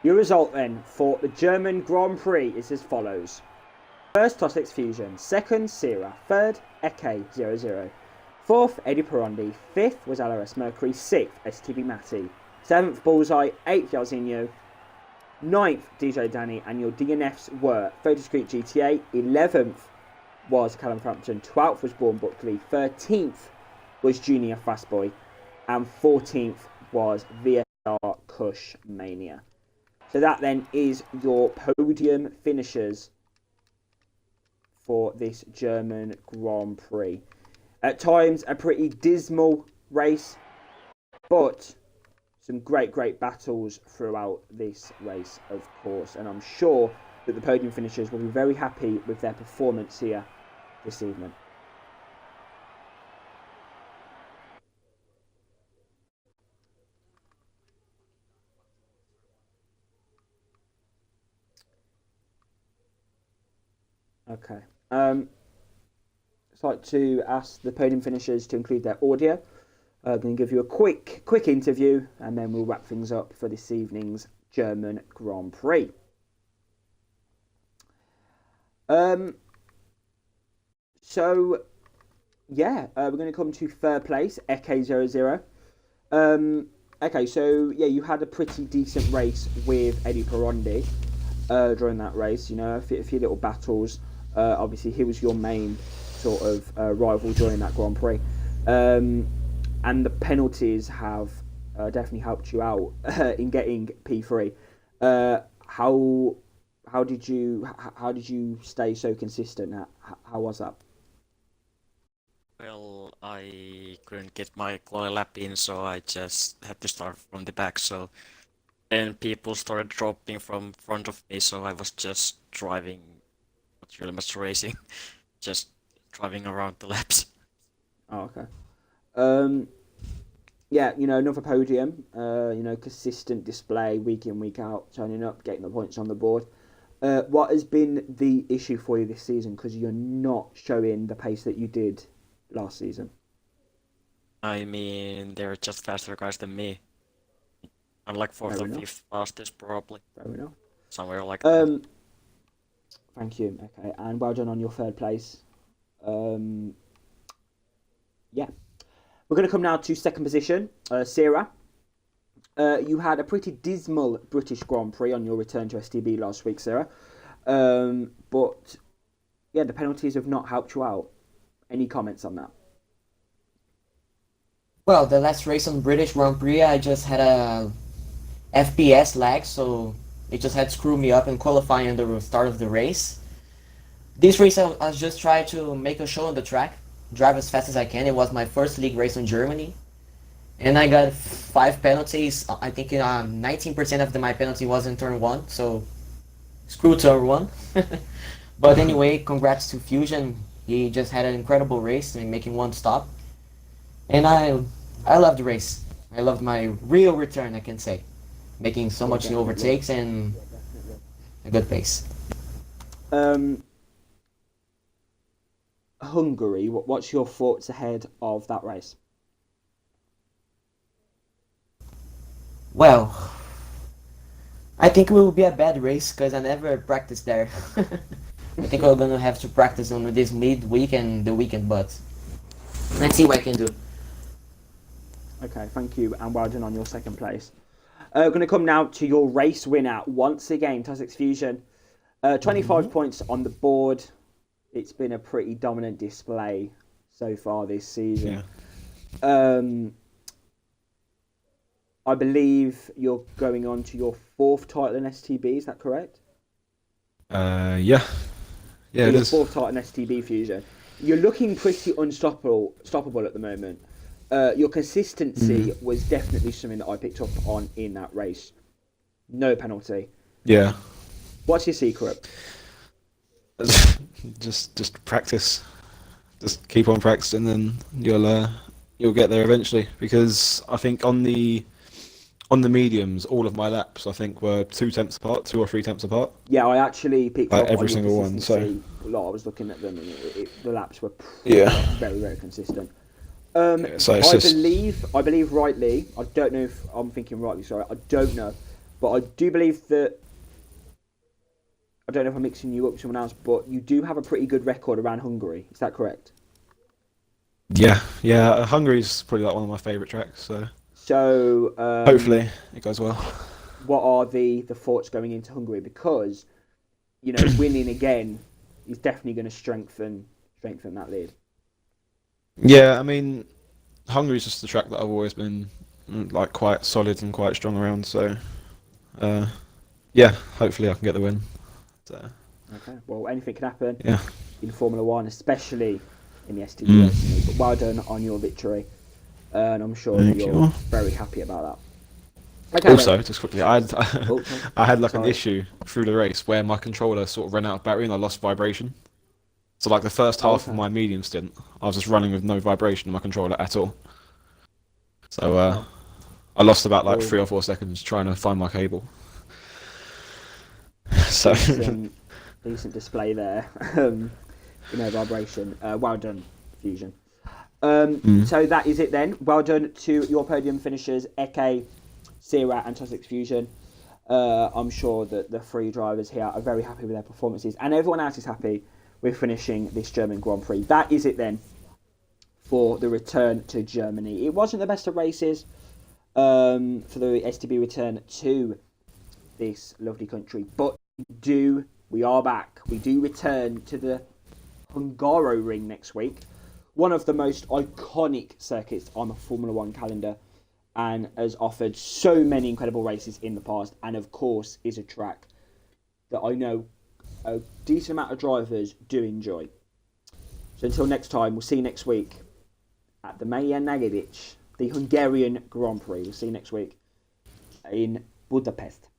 Your result then for the German Grand Prix is as follows. First, Tossex Fusion. Second, Sierra. Third, Eke 00. Fourth, Eddie Perondi. Fifth was LRS Mercury. Sixth, STB Matty. Seventh, Bullseye. Eighth, Yalzinho. Ninth, DJ Danny. And your DNFs were 30 Street GTA. 11th was Callum Frampton. 12th was Born Buckley. 13th was Junior Fastboy. And 14th was VSR Kush Mania. So that then is your podium finishers for this German Grand Prix. At times, a pretty dismal race, but some great battles throughout this race, of course. And I'm sure that the podium finishers will be very happy with their performance here this evening. Okay. I'd like to ask the podium finishers to include their audio. I'm going to give you a quick interview, and then we'll wrap things up for this evening's German Grand Prix. So, yeah, we're going to come to third place, Eke 00. Okay, so, yeah, you had a pretty decent race with Eddie Perondi during that race, you know, a few little battles. Obviously, he was your main sort of rival during that Grand Prix. And the penalties have definitely helped you out in getting P3. How did you stay so consistent? How was that? Well, I couldn't get my quali lap in, so I just had to start from the back. So then people started dropping from front of me, so I was just driving, not really much racing, just driving around the laps. Oh, okay. Yeah, you know, another podium. You know, consistent display week in, week out, turning up, getting the points on the board. What has been the issue for you this season? Because you're not showing the pace that you did last season. I mean, they're just faster guys than me. I'm like fourth Fair or enough. fifth fastest, probably. Fair enough. Somewhere like that. Thank you. Okay, and well done on your third place. Yeah. We're going to come now to second position, Sierra. You had a pretty dismal British Grand Prix on your return to STB last week, Sarah. But yeah, the penalties have not helped you out. Any comments on that? Well, the last race on British Grand Prix, I just had a FPS lag, so it just had screwed me up in qualifying at the start of the race. This race, I was just trying to make a show on the track, drive as fast as I can. It was my first league race in Germany, and I got 5 penalties. I think 19% of my penalty was in turn 1, so screw turn 1. But anyway, congrats to Fusion. He just had an incredible race, making one stop. And I loved the race. I loved my real return, I can say. Making so much new overtakes and a good pace. Hungary, what's your thoughts ahead of that race? Well, I think it will be a bad race because I never practiced there. I think we're gonna have to practice on this midweek and the weekend, but let's see what I can do. Okay, thank you, and well done on your second place. Going to come now to your race winner once again, Tosix Fusion. 25 points on the board. It's been a pretty dominant display so far this season. Yeah. I believe you're going on to your 4th title in STB. Is that correct? Yeah. Yeah, it is. 4th title in STB Fusion. You're looking pretty unstoppable at the moment. Your consistency was definitely something that I picked up on in that race. No penalty. Yeah. What's your secret? just practice. Just keep on practicing, and you'll get there eventually. Because I think on the mediums, all of my laps I think were 2 or 3 tenths apart. Yeah, I actually picked up every on single one. So I was looking at them, and the laps were very, very consistent. So I believe rightly. I don't know if I'm thinking rightly. Sorry, I don't know, but I do believe that. I don't know if I'm mixing you up with someone else, but you do have a pretty good record around Hungary. Is that correct? Yeah. Hungary's probably like one of my favourite tracks. So hopefully it goes well. What are the thoughts going into Hungary? Because winning again is definitely going to strengthen that lead. Yeah, I mean, Hungary's just the track that I've always been like quite solid and quite strong around. So, yeah, hopefully I can get the win. So. Okay. Well, anything can happen. Yeah. In Formula One, especially in the STB. But well done on your victory, and I'm sure you're very happy about that. Okay, also, just quickly, I had like an issue through the race where my controller sort of ran out of battery and I lost vibration. So like the first half of my medium stint, I was just running with no vibration in my controller at all. So I lost about like 3 or 4 seconds trying to find my cable. So decent display there. Vibration. Well done, Fusion. So that is it then. Well done to your podium finishers, Eke, Sierra and Tosix Fusion. I'm sure that the 3 drivers here are very happy with their performances, and everyone else is happy with finishing this German Grand Prix. That is it then for the return to Germany. It wasn't the best of races for the STB return to this lovely country, but we are back. We do return to the Hungaroring next week, one of the most iconic circuits on the Formula One calendar, and has offered so many incredible races in the past, and of course is a track that I know a decent amount of drivers do enjoy. So until next time, we'll see you next week at the Maya Nagadic, the Hungarian Grand Prix. We'll see you next week in Budapest.